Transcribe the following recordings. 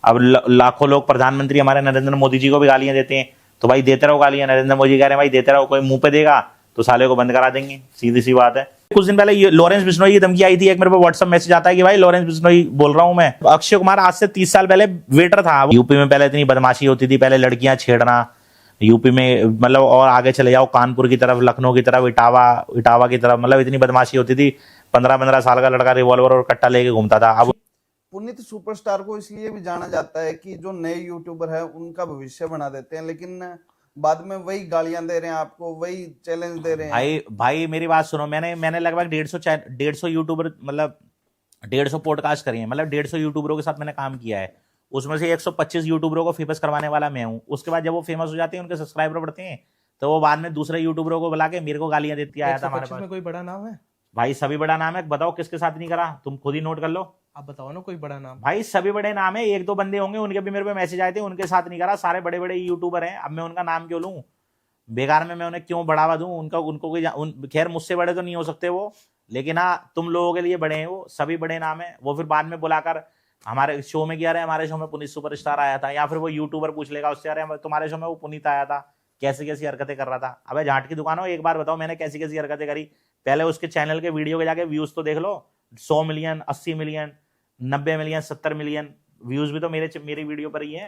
अब लाखों लोग प्रधानमंत्री हमारे नरेंद्र मोदी जी को भी गालियां देते हैं, तो भाई देते रहो गालियां। नरेंद्र मोदी कह रहे हैं भाई देते रहो, कोई मुंह पे देगा तो साले को बंद करा देंगे, सीधी सी बात है। कुछ दिन पहले लॉरेंस बिश्नोई की धमकी आई थी, एक मेरे पे व्हाट्सएप मैसेज आता है कि भाई लॉरेंस बिश्नोई बोल रहा हूं मैं। अक्षय कुमार आज से 30 साल पहले वेटर था। यूपी में पहले इतनी बदमाशी होती थी, पहले लड़कियां छेड़ना यूपी में, मतलब और आगे चले जाओ कानपुर की तरफ, लखनऊ की तरफ, इटावा की तरफ, मतलब इतनी बदमाशी होती थी। 15-15 साल का लड़का रिवॉल्वर और कट्टा लेके घूमता था। अब पुनीत सुपरस्टार को इसलिए भी जाना जाता है कि जो नए यूट्यूबर है उनका भविष्य बना देते हैं, लेकिन बाद में वही गालियां दे रहे हैं आपको, वही चैलेंज दे रहे हैं। भाई मेरी बात सुनो, मैंने लगभग 150 यूट्यूबर, मतलब 150 पॉडकास्ट करी है, मतलब 150 यूट्यूबरों के साथ मैंने काम किया है। उसमें से 125 यूट्यूबरों को फेमस करवाने वाला मैं हूँ। उसके बाद जब वो फेमस हो जाते हैं, उनके सब्सक्राइबर बढ़ते हैं, तो वो बाद में दूसरे यूट्यूबरों को बुला के मेरे को गालियां देती आया था। हमारे पास में कोई बड़ा नाम है भाई? सभी बड़ा नाम है, बताओ किसके साथ नहीं करा, तुम खुद ही नोट कर लो। आप बताओ ना कोई बड़ा नाम। भाई सभी बड़े नाम है, 1-2 बंदे होंगे उनके भी मेरे पे मैसेज आए थे, उनके साथ नहीं करा। सारे बड़े बड़े यूट्यूबर हैं, अब मैं उनका नाम क्यों लूं? बेकार में मैं उन्हें क्यों बढ़ावा दूं? उनको कोई खैर मुझसे बड़े तो नहीं हो सकते वो, लेकिन हाँ तुम लोगों के लिए बड़े हैं वो, सभी बड़े नाम है वो। फिर बाद में बुलाकर हमारे शो में किया रहे, हमारे शो में पुनीत सुपरस्टार आया था, या फिर वो यूट्यूबर पूछ लेगा उससे, अरे तुम्हारे शो में वो पुनीत आया था, कैसी कैसी हरकतें कर रहा था। अबे झाट की दुकान हो, एक बार बताओ मैंने कैसी कैसी हरकतें करी? पहले उसके चैनल के वीडियो के जाके व्यूज तो देख लो। 100 million, 80 million, 90 million, 70 million views भी तो मेरी वीडियो पर ही है।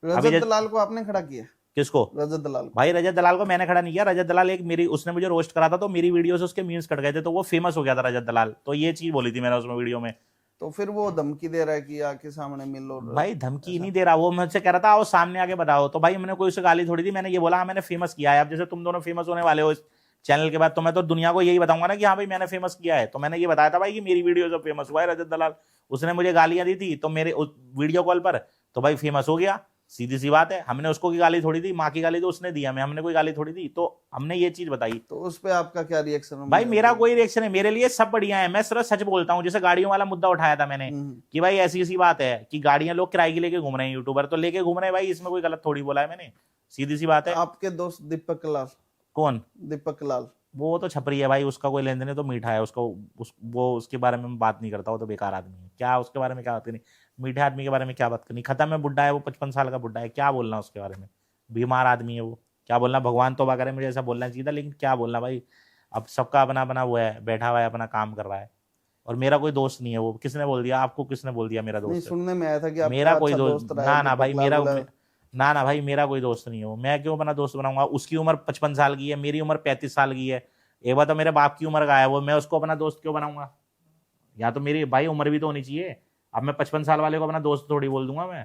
रजत दलाल को आपने खड़ा किया? किसको? रजत दलाल। भाई रजत दलाल को मैंने खड़ा नहीं किया। रजत दलाल उसने मुझे रोस्ट करा था, तो मेरी वीडियो से उसके मीम्स कट गए थे, तो वो फेमस हो गया था रजत दलाल। तो ये चीज बोली थी मैंने उसमें वीडियो में। तो फिर वो धमकी दे रहा है कि आके सामने मिलो। भाई धमकी नहीं दे रहा, वो मुझसे कह रहा था आओ सामने आके बताओ। तो भाई मैंने कोई उसे गाली थोड़ी दी, मैंने ये बोला मैंने फेमस किया है। अब जैसे तुम दोनों फेमस होने वाले हो इस चैनल के बाद, तो मैं तो दुनिया को यही बताऊंगा ना कि हाँ भाई मैंने फेमस किया है। तो मैंने ये बताया था भाई कि मेरी वीडियो जब फेमस हुआ है रजत दलाल, उसने मुझे गालियां दी थी तो मेरे वीडियो कॉल पर, तो भाई फेमस हो गया, सीधी सी बात है। हमने उसको की गाली थोड़ी दी, माँ की गाली तो उसने दी हमें, हमने कोई गाली थोड़ी दी। तो हमने ये चीज बताई। तो उस पे आपका क्या रिएक्शन? भाई मेरा कोई रिएक्शन है, मेरे लिए सब बढ़िया है, मैं सिर्फ सच बोलता हूँ। जैसे गाड़ियों वाला मुद्दा उठाया था मैंने कि भाई ऐसी ऐसी बात है कि गाड़ियां लोग किराए की लेके घूम रहे हैं, यूट्यूबर तो लेके घूम रहे हैं, भाई इसमें कोई गलत थोड़ी बोला है मैंने, सीधी सी बात है। आपके दोस्त दीपक लाल? कौन दीपक लाल? वो तो छपरी है भाई, उसका कोई लेन देन तो मीठा है उसको, वो उसके बारे में बात नहीं करता, वो तो बेकार आदमी है। क्या उसके बारे में क्या बात करनी, मीठे आदमी के बारे में क्या बात करनी? खत्म है, बुढ़ा है वो, 55 साल का बुढ़ा है, क्या बोलना उसके बारे में? बीमार आदमी है वो, क्या बोलना? भगवान तौबा करे, मुझे ऐसा बोलना चाहिए था, लेकिन क्या बोलना भाई। अब सबका अपना अपना वो है, बैठा हुआ है अपना काम कर रहा है, और मेरा कोई दोस्त नहीं है वो। किसने बोल दिया आपको? किसने बोल दिया मेरा दोस्त? सुनने में आया था कि मेरा कोई दोस्त ना भाई, ना भाई मेरा कोई दोस्त नहीं है वो। मैं क्यों अपना दोस्त बनाऊंगा? उसकी उम्र 55 साल की है, मेरी उम्र 35 साल की है। एक बार तो मेरे बाप की उम्र का है वो, मैं उसको अपना दोस्त क्यों बनाऊंगा? या तो मेरी भाई उम्र भी तो होनी चाहिए। अब मैं 55 साल वाले को अपना दोस्त थोड़ी बोल दूंगा मैं।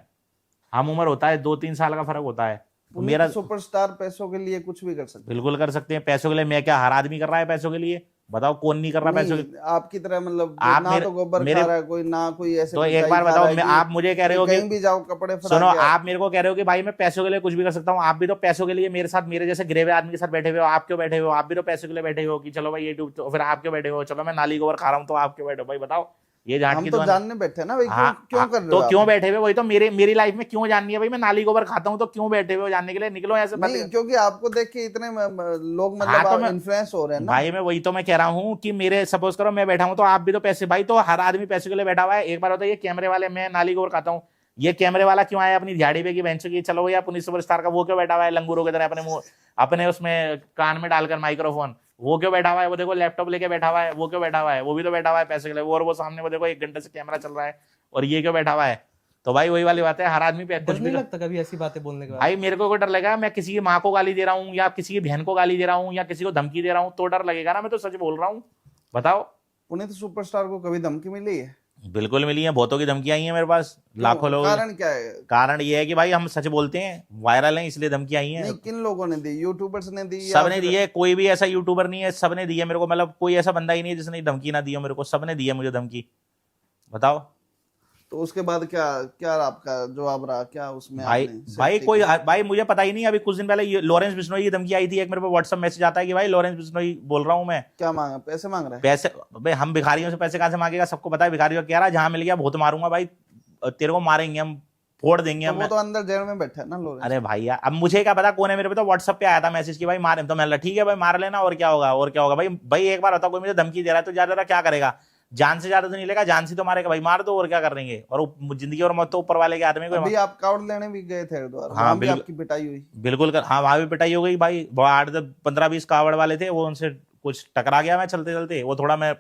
हम उम्र होता है, 2-3 साल का फर्क होता है। मेरा सुपरस्टार पैसों के लिए कुछ भी कर सकते हैं। बिल्कुल कर सकते हैं पैसों के लिए। मैं क्या, हर आदमी कर रहा है पैसों के लिए? बताओ कौन नहीं कर रहा पैसों के? आपकी तरह मतलब आप ना तो गोबर खा रहा है कोई, ना कोई ऐसे। तो एक बार बताओ, आप मुझे कह रहे हो कि कहीं भी जाओ कपड़े सुनो, आप मेरे को कह रहे हो कि भाई मैं पैसों के लिए कुछ भी कर सकता हूँ। आप भी तो पैसों के लिए मेरे साथ, मेरे जैसे गिरे हुए आदमी के साथ बैठे हुए हो। आप क्यों बैठे हुए हो? आप भी तो पैसों के लिए बैठे हुए हो कि चलो भाई यूट्यूब, तो फिर आप क्यों बैठे हो? चलो मैं नाली गोबर खा रहा हूँ, तो आप क्यों बैठे हो? भाई बताओ, ये हम तो जानने बैठे ना भाई, क्यों कर रहे हो? तो क्यों बैठे हुए? वही तो मेरी लाइफ में क्यों जाननी है भाई? मैं नाली गोबर खाता हूँ तो क्यों बैठे हुए? जानने के लिए निकलो ऐसे। नहीं, क्योंकि आपको देख के इतने लोग मतलब इन्फ्लुएंस हो रहे हैं ना भाई। मैं वही तो मैं कह रहा हूँ कि मेरे सपोज करो मैं बैठा हूँ, तो आप भी तो पैसे, भाई तो हर आदमी पैसे के लिए बैठा हुआ है। एक बार होता है ये कैमरे वाले, मैं नाली गोबर खाता हूँ, ये कैमरे वाला क्यों आया अपनी झाड़ी पे की बेंच की? चलो भैया पुनीत सुपरस्टार का वो क्यों बैठा हुआ है लंगूरों की तरह अपने मुंह, अपने उसमें कान में डालकर माइक्रोफोन? वो क्यों बैठा हुआ है? वो देखो लैपटॉप लेके बैठा हुआ है, वो क्यों बैठा हुआ है? वो भी तो बैठा हुआ है पैसे के लिए। और वो सामने वो देखो 1 घंटे से कैमरा चल रहा है, और ये क्यों बैठा हुआ है? तो भाई वही वाली बात है, हर आदमी पे कुछ भी लगता कभी ऐसी बातें बोलने के बाद? भाई मेरे को कोई डर लगेगा? मैं किसी की माँ को गाली दे रहा हूँ, या किसी की बहन को गाली दे रहा हूँ, या किसी को धमकी दे रहा हूँ, तो डर लगेगा ना? मैं तो सच बोल रहा हूँ, बताओ। पुनीत सुपरस्टार को कभी धमकी मिली है? बिल्कुल मिली है, बहुतों की धमकी आई है मेरे पास, लाखों लोग। कारण क्या है? कारण ये है कि भाई हम सच बोलते हैं, वायरल हैं, इसलिए धमकी आई है। किन लोगों ने दी? यूट्यूबर्स ने दी? सबने दी है, कोई भी ऐसा यूट्यूबर नहीं है, सबने दी है मेरे को। मतलब कोई ऐसा बंदा ही नहीं है जिसने धमकी ना दी हो मेरे को, सबने दी है मुझे धमकी। बताओ। तो उसके बाद क्या क्या आपका जवाब रहा? क्या उसमें भाई मुझे पता ही नहीं। अभी कुछ दिन पहले लॉरेंस बिश्नोई की धमकी आई थी, एक मेरे पे व्हाट्सएप मैसेज आता है कि भाई लॉरेंस बिश्नोई बोल रहा हूँ मैं। क्या मांगा? पैसे मांग रहा है? पैसे? भाई हम भिखारियों से पैसे कहां से मांगेगा? सबको पता है भिखारियों क्या रहा, जहां मिल गया बहुत मारूंगा भाई, तेरे को मारेंगे हम, फोड़ देंगे हम। वो तो अंदर जेल में बैठा है ना लॉरेंस। अरे भाई यार, अब मुझे क्या पता कौन है? मेरे पे तो व्हाट्सएप पे आया था मैसेज कि भाई मारे, तो मैं ठीक है भाई मार लेना, और क्या होगा? भाई एक बार होता कोई मुझे धमकी दे रहा है तो ज्यादा क्या करेगा? जान से ज्यादा तो नहीं लेगा, जान से तो मारेगा भाई, मार दो और क्या कर देंगे, और जिंदगी और मौत तो ऊपर वाले के आदमी को। अभी आप कावड़ लेने भी गए थे हरिद्वार, हाँ वहां भी बिल्कुल, आपकी पिटाई हुई। बिल्कुल कर, हाँ वहां भी पिटाई हो गई भाई। वो 8 15 20 कावड़ वाले थे, वो उनसे कुछ टकरा गया मैं चलते चलते, वो थोड़ा मैं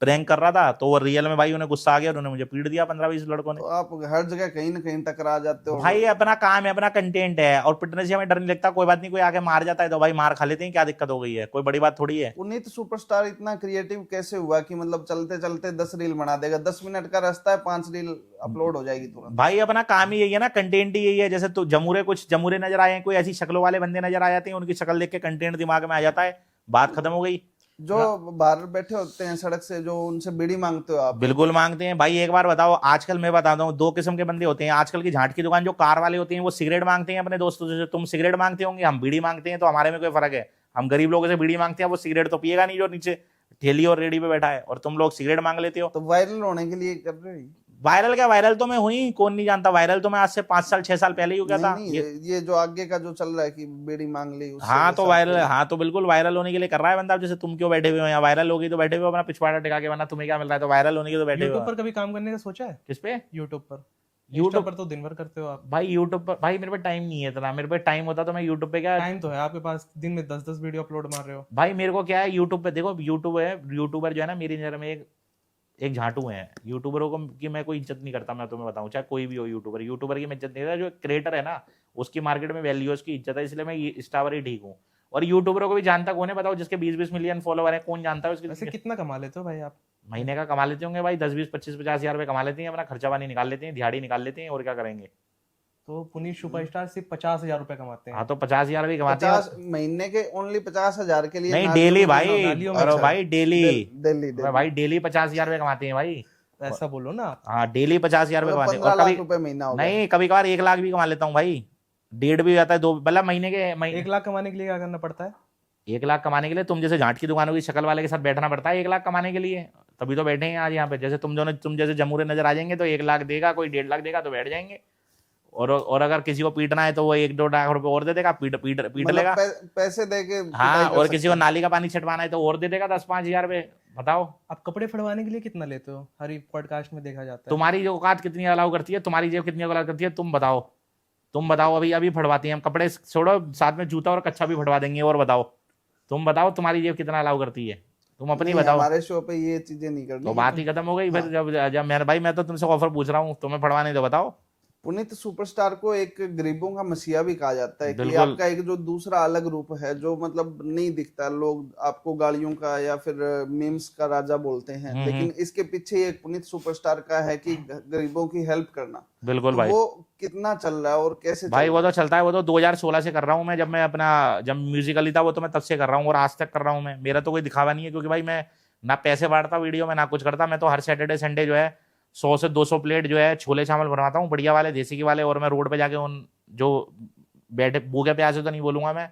प्रैंक कर रहा था, तो वो रियल में भाई उन्हें गुस्सा आ गया, उन्होंने मुझे पीट दिया 15 20 लड़कों ने। तो आप हर जगह कहीं ना कहीं टकरा जाते हो भाई अपना काम है, अपना कंटेंट है, और पिटने से हमें डर नहीं लगता, कोई बात नहीं, कोई आके मार जाता है तो भाई मार खा लेते हैं, क्या दिक्कत हो गई है, कोई बड़ी बात थोड़ी है। पुनीत सुपरस्टार इतना क्रिएटिव कैसे हुआ कि मतलब चलते चलते 10 रील बना देगा? 10 मिनट का रास्ता है, 5 रील अपलोड हो जाएगी तुरंत। भाई अपना काम ही यही है ना, कंटेंट ही यही है। जैसे तो जमूरे, कुछ जमूरे नजर आए हैं, कोई ऐसी शक्लों वाले बंदे नजर आ जाते हैं, उनकी शक्ल देख के कंटेंट दिमाग में आ जाता है, बात खत्म हो गई। जो बाहर बैठे होते हैं सड़क से, जो उनसे बीड़ी मांगते हो आप? बिल्कुल मांगते हैं भाई। एक बार बताओ, आजकल मैं बताता हूँ, 2 किस्म के बंदे होते हैं आजकल की झाट की दुकान। जो कार वाले होते हैं वो सिगरेट मांगते हैं अपने दोस्तों से, तुम सिगरेट मांगते होंगे, हम बीड़ी मांगते हैं, तो हमारे में कोई फर्क है? हम गरीब लोगों से बीड़ी मांगते हैं, वो सिगरेट तो पिएगा नहीं जो नीचे ठेली और रेडी पे बैठा है, और तुम लोग सिगरेट मांग लेते हो। तो वायरल होने के लिए कर रहे हो? वायरल क्या, वायरल तो मैं हुई, कौन नहीं जानता, वायरल तो मैं आज से 5 साल 6 साल पहले ही हो गया था। नहीं, ये जो आगे का जो चल रहा है कि बीड़ी मांग ली, उससे हाँ तो वैसा वायरल, कोई- हाँ तो बिल्कुल वायरल होने के लिए कर रहा है बंदा। अब जैसे तुम क्यों बैठे हुए हो यहाँ, वायरल होगी तो बैठे हुए हो अपना पिछवाड़ा टिका के, वरना तुम्हें क्या मिल रहा है, तो वायरल होने के तो बैठे हुए यूट्यूब हो। पर कभी काम करने का सोचा है? किस पे? यूट्यूब पर? YouTube यूट्यूब पर तो दिन भर करते हो आप। भाई यूट्यूब पर भाई मेरे पे टाइम नहीं है इतना, मेरे पे टाइम होता तो मैं यूट्यूब पे क्या। टाइम तो है आपके पास, दिन में 10-10 वीडियो अपलोड मार रहे हो। भाई मेरे को क्या है, यूट्यूब पे देखो, यूट्यूब है, यूट्यूबर जो है ना मेरी नजर में एक झाटू है। यूट्यूबरों को की मैं कोई इज्जत नहीं करता, मैं तुम्हें बताऊं, चाहे कोई भी हो यूट्यूबर, यूट्यूबर की मैं इज्जत नहीं करता। जो क्रिएटर है ना, उसकी मार्केट में वैल्यू, उसकी इज्जत है, इसलिए मैं स्टावर ही ठीक हूँ। और यूट्यूबरों को भी जानता कौन है बताओ, जिसके 20-20 मिलियन फॉलोवर है, कौन जानता है वैसे उसके? कितना कमा लेते हो भाई आप? महीने का कमा लेते होंगे भाई 10 20 25 50 हजार रुपये कमा लेते हैं, अपना खर्चा पानी निकाल लेते हैं, दिहाड़ी निकाल लेते हैं, और क्या करेंगे। तो पुनीत सुपरस्टार सिर्फ 50,000 रुपए कमाते हैं। हाँ तो 50 हजार भी कमाते हैं। 50 महीने के ओनली 50,000 के लिए नहीं नालियों डेली में भाई, नालियों में और अच्छा। भाई डेली, दिल्ली भाई डेली 50 हजार रुपये कमाते हैं भाई। ऐसा बोलो ना आप। हाँ डेली 50 हजार रुपये कमाते हैं। 15 और लाख कभी रुपए महीना हो गया। नहीं, कभी कभार 1 लाख भी कमा लेता हूँ भाई, 1.5 भी जाता है, 2 मतलब महीने के 1 लाख कमाने के लिए क्या करना पड़ता है? 1 लाख कमाने के लिए तुम जैसे झाट की दुकानों की शक्ल वाले के साथ बैठना पड़ता है 1 लाख कमाने के लिए, तभी तो बैठे हैं आज यहाँ पे। जैसे तुम जैसे जमूरे नजर आ जाएंगे तो 1 लाख देगा, कोई 1.5 लाख देगा तो बैठ जाएंगे। और अगर किसी को पीटना है तो वो 1-2 लाख रुपए और दे देगा, पीट मतलब लेगा। पैसे दे के हाँ, पिटाई कर और किसी को सकते नाली का पानी छिटवाना है तो और दे देगा 10-5 हजार रुपये। बताओ आप कपड़े फड़वाने के लिए कितना लेते हो? हर एक पॉडकास्ट में देखा जाता है। तुम्हारी जो औकात कितनी अलाउ करती है, तुम्हारी जेब कितनी अलाउ करती है, तुम बताओ। अभी अभी फड़वाती हैं हम कपड़े, छोड़ो, साथ में जूता और कच्छा भी फड़वा देंगे। और बताओ, तुम बताओ तुम्हारी जेब कितना अलाउ करती है, तुम अपनी नहीं, बताओ। हमारे शो पे ये चीजें नहीं करनी। तो बात ही खत्म हो गई फिर। जब मैं भाई, मैं तो तुमसे ऑफर पूछ रहा हूँ, तुम्हें फड़वाने तो बताओ। पुनीत सुपरस्टार को एक गरीबों का मसीहा भी कहा जाता है कि बिल्कुल। आपका एक जो दूसरा अलग रूप है, जो मतलब नहीं दिखता, लोग आपको गालियों का या फिर मीम्स का राजा बोलते हैं, लेकिन इसके पीछे एक पुनीत सुपरस्टार का है कि गरीबों की हेल्प करना। बिल्कुल तो भाई, वो कितना चल रहा है और कैसे भाई चल वो रहा तो चलता है, वो तो 2016 से कर रहा हूँ मैं। जब म्यूजिकली था वो तो मैं तब से कर रहा हूँ, और आज तक कर रहा हूँ मैं। मेरा तो कोई दिखावा नहीं है, क्योंकि भाई मैं ना पैसे बांटता वीडियो में, ना कुछ करता। मैं तो हर सैटरडे संडे जो है 100 से 200 प्लेट जो है छोले चावल बनवाता हूँ, बढ़िया वाले, देसी घी वाले। और मैं रोड पे जाके उन जो बैठे भूखे प्यासे तो नहीं बोलूंगा मैं,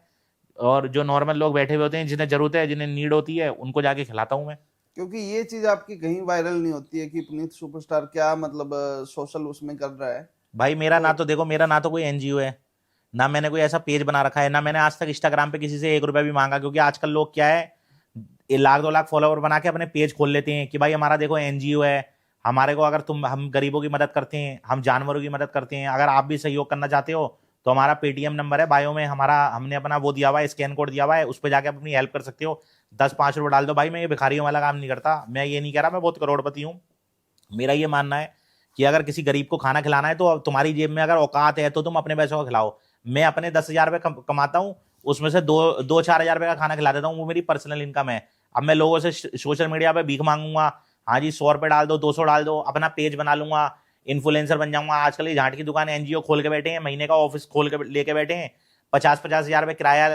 और जो नॉर्मल लोग बैठे हुए होते हैं, जिन्हें जरूरत है, जिन्हें नीड होती है, उनको जाके खिलाता हूँ मैं। क्योंकि ये चीज आपकी कहीं वायरल नहीं होती है कि पुनीत सुपरस्टार क्या मतलब सोशल उसमें कर रहा है। भाई मेरा ना तो देखो, मेरा ना तो कोई एनजीओ है, ना मैंने कोई ऐसा पेज बना रखा है, ना मैंने आज तक इंस्टाग्राम पे किसी से 1 रुपया भी मांगा। क्योंकि आजकल लोग क्या है, 1 लाख 2 लाख फॉलोवर बना के अपने पेज खोल लेते हैं कि भाई हमारा देखो एनजीओ है, हमारे को अगर हम गरीबों की मदद करते हैं, हम जानवरों की मदद करते हैं। अगर आप भी सहयोग करना चाहते हो तो हमारा पेटीएम नंबर है बायो में, हमने अपना वो दिया हुआ है, स्कैन कोड दिया हुआ है, उस पर जाके अपनी हेल्प कर सकते हो। 10-5 रुपये डाल दो भाई। मैं ये भिखारियों वाला काम नहीं करता, मैं ये नहीं कह रहा मैं बहुत करोड़पति हूँ। मेरा ये मानना है कि अगर किसी गरीब को खाना खिलाना है तो तुम्हारी जेब में अगर औकात है तो तुम अपने पैसों का खिलाओ। मैं अपने 10,000 रुपये कमाता हूँ, उसमें से 2-4 हजार रुपये का खाना खिला देता हूँ, वो मेरी पर्सनल इनकम है। अब मैं लोगों से सोशल मीडिया पे भीख मांगूंगा, हाँ जी 100 रुपये डाल दो, 200 डाल दो, अपना पेज बना लूंगा, इन्फ्लुएंसर बन जाऊंगा। आजकल ये झाट की दुकान एनजीओ खोल के बैठे हैं, महीने का ऑफिस खोल के लेके बैठे हैं, 50-50 हजार रुपये किराया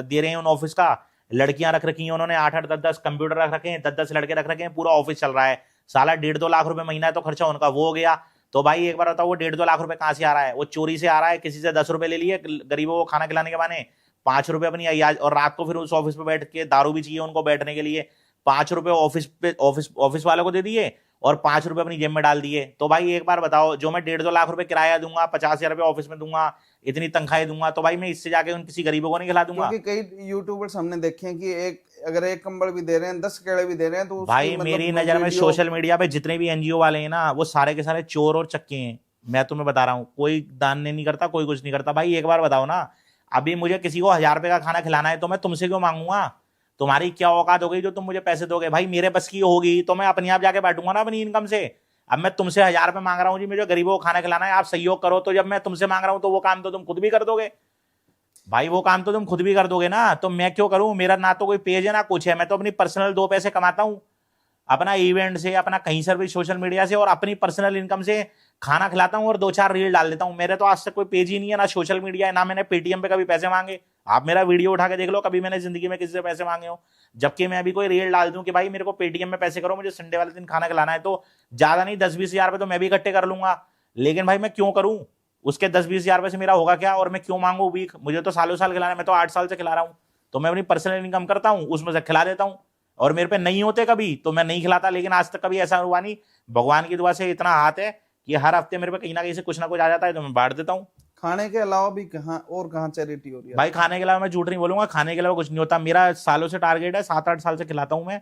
दे रहे हैं उन ऑफिस का। लड़कियां रख रखी हैं उन्होंने, 8-8 10-10 कंप्यूटर रख रखे हैं, 10-10 लड़के रख रखे हैं, पूरा ऑफिस चल रहा है। साला 1.5-2 लाख रुपए महीना है तो खर्चा उनका वो हो गया। तो भाई एक बार बताओ, वो 1.5-2 लाख रुपए कहाँ से आ रहा है? वो चोरी से आ रहा है, किसी से 10 रुपए ले लिए गरीबों को खाना खिलाने के बहाने, 5 रुपए अपनी अयाज, और रात को फिर उस ऑफिस पे बैठ के दारू भी चाहिए उनको बैठने के लिए, 5 रुपए ऑफिस वालों को दे दिए और 5 रुपए अपनी जेब में डाल दिए। तो भाई एक बार बताओ, जो मैं 1.5-2 लाख रुपए किराया दूंगा, 50,000 रुपए ऑफिस में दूंगा, इतनी तनख्वाहें दूंगा, तो भाई मैं इससे जाके उन किसी गरीबों को नहीं खिला दूंगा। क्योंकि कई यूट्यूबर्स हमने देखे हैं कि अगर एक कंबल भी दे रहे हैं, 10 केड़े भी दे रहे हैं, तो उसकी भाई मतलब मेरी नजर में वीडियो सोशल मीडिया पे जितने भी एनजीओ वाले हैं ना, वो सारे के सारे चोर और चक्के हैं। मैं तुम्हें बता रहा हूँ, कोई दान नहीं करता, कोई कुछ नहीं करता। भाई एक बार बताओ ना, अभी मुझे किसी को 1000 रुपए का खाना खिलाना है तो मैं तुमसे क्यों मांगूंगा? तुम्हारी क्या औकात हो गई जो तुम मुझे पैसे दोगे? भाई मेरे बस की होगी तो मैं अपने आप जाके बांटूंगा ना अपनी इनकम से। अब मैं तुमसे 1000 रुपए मांग रहा हूँ जी, मुझे गरीबों को खाना खिलाना है, आप सहयोग करो, तो जब मैं तुमसे मांग रहा हूँ तो वो काम तो तुम खुद भी कर दोगे। भाई वो काम तो तुम खुद भी कर दोगे ना, तो मैं क्यों करूं? मेरा ना तो कोई पेज है ना कुछ है, मैं तो अपनी पर्सनल 2 पैसे कमाता हूं, अपना इवेंट से, अपना कहीं से भी सोशल मीडिया से, और अपनी पर्सनल इनकम से खाना खिलाता हूं और 2-4 रील डाल देता हूं। मेरे तो आज तक कोई पेज ही नहीं है, ना सोशल मीडिया है, ना मैंने पेटीएम पे कभी पैसे मांगे। आप मेरा वीडियो उठा के देख लो, कभी मैंने जिंदगी में किसी से पैसे मांगे हो? जबकि मैं अभी कोई रील डाल दूं कि भाई मेरे को पेटीएम में पैसे करो, मुझे संडे वाले दिन खाना खिलाना है, तो ज्यादा नहीं 10-20 हजार रुपए तो मैं भी इकट्ठे कर लूंगा। लेकिन भाई मैं क्यों करूं? उसके 10-20 हजार रुपए से मेरा होगा क्या? और मैं क्यों मांगू वीक? मुझे तो सालों साल खिलाना है, मैं तो 8 साल से खिला रहा हूं, तो मैं अपनी पर्सनल इनकम करता हूं, उसमें से खिला देता हूं। और मेरे पे नहीं होते कभी तो मैं नहीं खिलाता, लेकिन आज तक कभी ऐसा हुआ नहीं। भगवान की दुआ से इतना हाथ है कि हर हफ्ते मेरे पे कहीं ना कहीं से कुछ ना कुछ आ जाता है, तो मैं बांट देता हूँ। खाने के अलावा भी कहाँ चैरिटी हो रही है? भाई खाने के अलावा मैं झूठ नहीं बोलूंगा, खाने के अलावा कुछ नहीं होता। मेरा सालों से टारगेट है, 7-8 साल से खिलाता हूं मैं।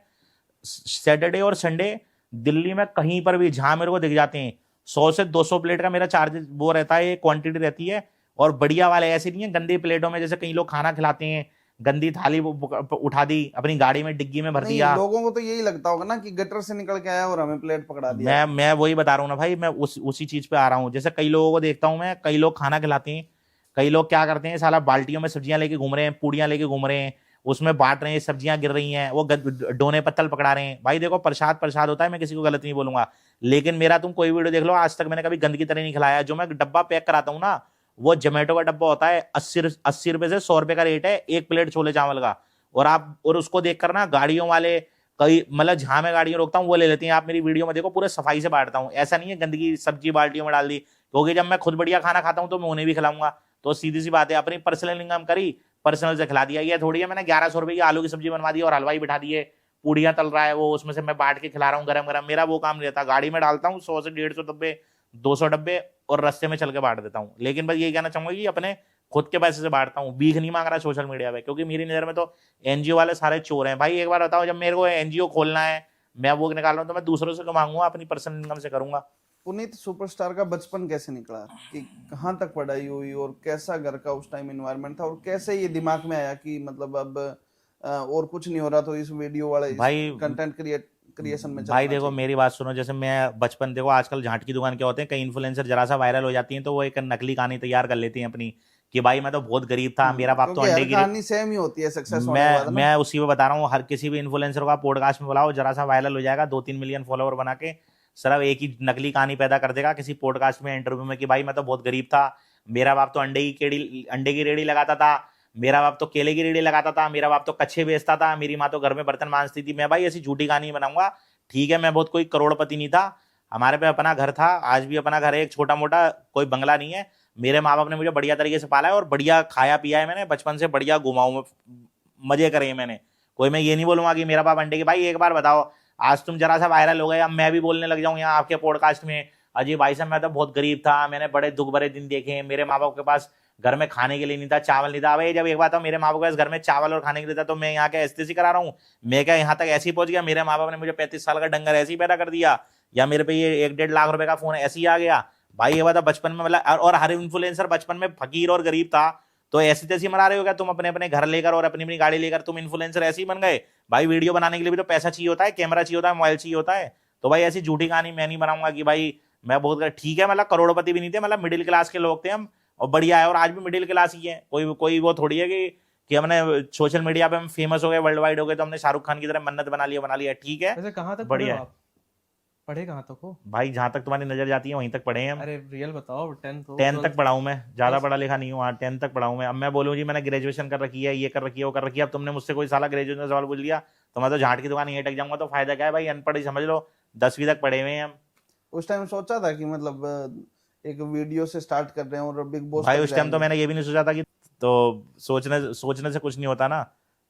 सैटरडे और संडे दिल्ली में कहीं पर भी जहां मेरे को दिख जाते हैं, 100 से 200 प्लेट का मेरा चार्ज वो रहता है, क्वांटिटी रहती है। और बढ़िया वाले ऐसे नहीं है गंदी प्लेटों में, जैसे कई लोग खाना खिलाते हैं, गंदी थाली उठा दी अपनी गाड़ी में डिग्गी में भर नहीं, दिया। लोगों को तो यही लगता होगा ना कि गटर से निकल के आया और हमें प्लेट पकड़ा दिया। मैं वही बता रहा हूँ ना भाई, मैं उसी चीज पे आ रहा हूँ। जैसे कई लोगों को देखता हूँ मैं, कई लोग खाना खिलाते हैं, कई लोग क्या करते हैं, साला बाल्टियों में सब्जियां लेके घूम रहे हैं, पूड़ियां लेके घूम रहे हैं, उसमें बांट रहे हैं, सब्जियां गिर रही हैं, वो डोने पत्तल पकड़ा रहे हैं। भाई देखो, प्रसाद प्रसाद होता है, मैं किसी को गलत नहीं बोलूंगा, लेकिन मेरा तुम कोई वीडियो देख लो, आज तक मैंने कभी गंदगी तरह नहीं खिलाया। जो मैं डब्बा पैक कराता हूँ ना, वो जोमेटो का डब्बा होता है, 80 रुपए से 100 रुपए का रेट है, एक प्लेट छोले चावल का। और उसको देखकर ना गाड़ियों वाले, कई मतलब जहां मैं गाड़ियां रोकता हूँ वो ले लेती हैं। आप मेरी वीडियो में देखो, पूरे सफाई से बांटता हूँ, ऐसा नहीं है गंदगी सब्जी बाल्टियों में डाल दी, क्योंकि जब मैं खुद बढ़िया खाना खाता हूँ तो मैं उन्हें भी खिलाऊंगा। तो सीधी सी बात है, अपनी पर्सनल इनकम करी, पर्सनल से खिला दिया। ये थोड़ी है मैंने 1100 रुपए की आलू की सब्जी बनवा दी और हलवाई बिठा दिए, पूड़ियां तल रहा है वो, उसमें से मैं बांट के खिला रहा हूँ गरम गरम। मेरा वो काम नहीं रहता, गाड़ी में डालता हूँ 100 से 150 डब्बे, 200 डब्बे, और रास्ते में चल के बांट देता हूँ। लेकिन बस यही कहना चाहूंगा कि अपने खुद के पैसे से बांटता हूँ, भीख नहीं मांग रहा सोशल मीडिया पे, क्योंकि मेरी नजर में तो एनजीओ वाले सारे चोर हैं। भाई एक बार बताओ, जब मेरे को एनजीओ खोलना है, मैं वो निकाल रहा हूँ, तो मैं दूसरों से मांगूंगा, अपनी पर्सनल इनकम से करूंगा। पुनीत सुपरस्टार का बचपन कैसे निकला, कि कहाँ तक पढ़ाई हुई और कैसा घर का उस टाइम एनवायरनमेंट था, और कैसे ये दिमाग में आया कि मतलब अब और कुछ नहीं हो रहा तो इस वीडियो वाले भाई कंटेंट क्रिएशन में भाई चलना देखो चाहिए? मेरी बात सुनो, जैसे मैं बचपन, देखो आजकल झांट की दुकान क्या होते हैं, कई इन्फ्लुएंसर जरा सा वायरल हो जाती हैं तो वो एक नकली कहानी तैयार कर लेती हैं अपनी, कि भाई मैं तो बहुत गरीब था, मेरा बाप तो क्योंकि हर अंडे की कहानी सेम ही होती है सक्सेस होने के बाद ना। मैं उसी में बता रहा हूँ, हर किसी भी इन्फ्लुएंसर को आप पॉडकास्ट में बुलाओ, जरा सा वायरल हो जाएगा, 2-3 मिलियन फॉलोवर बना के सिर्फ एक ही नकली कहानी पैदा कर देगा किसी पॉडकास्ट में, इंटरव्यू में, कि भाई मैं तो बहुत गरीब था, मेरा बाप तो अंडे की रेड़ी लगाता था, मेरा बाप तो केले की रेड़ी लगाता था, मेरा बाप तो कच्छे बेचता था, मेरी माँ तो घर में बर्तन मांजती थी। मैं भाई ऐसी झूठी कहानी बनाऊंगा? ठीक है, मैं बहुत कोई करोड़पति नहीं था, हमारे पे अपना घर था, आज भी अपना घर है, एक छोटा मोटा, कोई बंगला नहीं है। मेरे माँ बाप ने मुझे बढ़िया तरीके से पाला है और बढ़िया खाया पिया है मैंने, बचपन से बढ़िया घुमाऊं में, मजे करे हैं मैंने। कोई मैं ये नहीं बोलूंगा कि मेरा बाप अंडे की। भाई एक बार बताओ, आज तुम जरा सा वायरल हो गए, अब मैं भी बोलने लग जाऊं यहाँ आपके पॉडकास्ट में, अजय भाई साहब मैं तो बहुत गरीब था, मैंने बड़े दुख भरे दिन देखे, मेरे माँ बाप के पास घर में खाने के लिए नहीं था, चावल नहीं था। भाई जब एक बात था, मेरे माँ बाप के पास घर में चावल और खाने के लिए था, तो मैं यहाँ क्या एसटीसी करा रहा हूँ? मैं क्या यहाँ तक ऐसे ही पहुंच गया? मेरे माँ बाप ने मुझे 35 साल का डंगर ऐसे ही पैदा कर दिया, या मेरे पे ये 1-1.5 लाख रुपए का फोन ऐसे ही आ गया? भाई ये बात बचपन में मतलब, और हर इन्फ्लुएंसर बचपन में फकीर और गरीब था, तो ऐसी तैसी मना रहे हो क्या तुम? अपने अपने घर लेकर और अपनी अपनी गाड़ी लेकर तुम इन्फ्लुएंसर ऐसे ही बन गए? भाई वीडियो बनाने के लिए भी तो पैसा चाहिए होता है, कैमरा चाहिए होता है, मोबाइल चाहिए होता है। तो भाई ऐसी झूठी कहानी मैं नहीं बनाऊंगा कि भाई मैं बहुत ठीक है, मतलब करोड़पति भी नहीं थे, मतलब मिडिल क्लास के लोग थे हम, और बढ़िया है, और आज भी मिडिल क्लास ही है। कोई कोई वो थोड़ी है कि हमने सोशल मीडिया पे हम फेमस हो गए, वर्ल्ड वाइड हो गए, तो हमने शाहरुख खान की तरह मन्नत बना लिया। ठीक है, वैसे कहाँ तक पढ़े बढ़िया हो है। आप? पढ़े कहाँ तक हो? भाई जहां तक तुम्हारी नजर जाती है वहीं तक पढ़े हैं हम। अरे रियल बताओ, 10th हो, 10th तक 12th? पढ़ा हूं मैं, ज्यादा बस। पढ़ा लिखा नहीं हूँ। हाँ 10th तक पढ़ा हूं मैं। अब मैं बोलूँ जी मैंने ग्रेजुएशन कर रखी है, ये कर रखी है, वो कर रखी है, अब तुमने मुझसे कोई साला ग्रेजुएशन का सवाल पूछ लिया तो मैं तो झांट की दुकान यहीं अटक जाऊंगा, तो फायदा क्या है भाई? अनपढ़ ही समझ लो, 10वीं तक पढ़े हुए हैं हम। उस टाइम सोचा था कि मतलब एक वीडियो से स्टार्ट कर रहे हैं और बिग बॉस भाई तक उस टाइम तो जाएंगे? मैंने ये भी नहीं सोचा था कि, तो सोचने से कुछ नहीं होता ना,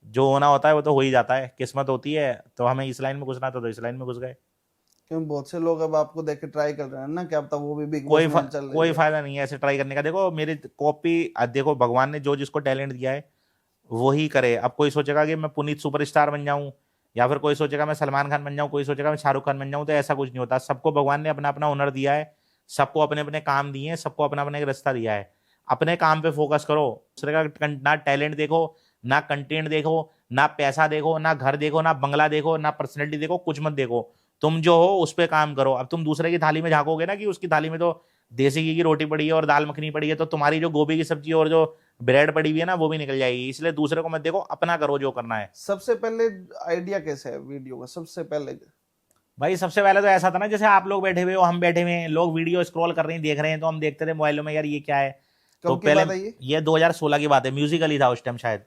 जो होना होता है वो तो हो ही जाता है, किस्मत होती है। तो हमें इस लाइन में घुसना था तो इस लाइन में घुस गए। क्यों बहुत से लोग अब आपको देख के ट्राई कर रहे हैं ना, क्या पता वो भी बिग बॉस में चल रही कोई है। फायदा नहीं है ऐसे ट्राई करने का। देखो मेरी कॉपी, देखो भगवान ने जो जिसको टैलेंट दिया है वही करे। अब कोई सोचेगा कि मैं पुनीत सुपरस्टार बन जाऊं, या फिर कोई सोचेगा मैं सलमान खान बन जाऊं, कोई सोचेगा मैं शाहरुख खान बन जाऊं, तो ऐसा कुछ नहीं होता। सबको भगवान ने अपना अपना हुनर दिया है, सबको अपने अपने काम दिए हैं, सबको अपना अपना एक रास्ता दिया है। अपने काम पे फोकस करो, दूसरे का ना टैलेंट देखो, ना कंटेंट देखो, ना पैसा देखो, ना घर देखो, ना बंगला देखो, ना पर्सनैलिटी देखो, कुछ मत देखो। तुम जो हो उस पर काम करो। अब तुम दूसरे की थाली में झांकोगे ना कि उसकी थाली में तो देसी घी की रोटी पड़ी है और दाल मखनी पड़ी है, तो तुम्हारी जो गोभी की सब्जी और जो ब्रेड पड़ी हुई है ना वो भी निकल जाएगी। इसलिए दूसरे को मत देखो, अपना करो जो करना है। सबसे पहले आइडिया कैसे है वीडियो का, सबसे पहले? भाई सबसे पहले तो ऐसा था ना, जैसे आप लोग बैठे हुए हो, हम बैठे हुए हैं, लोग वीडियो स्क्रॉल कर रहे हैं, देख रहे हैं, तो हम देखते थे मोबाइलों में यार ये क्या है। तो कब की पहले बात है ये? ये 2016 की बात है, म्यूजिकली था उस टाइम शायद,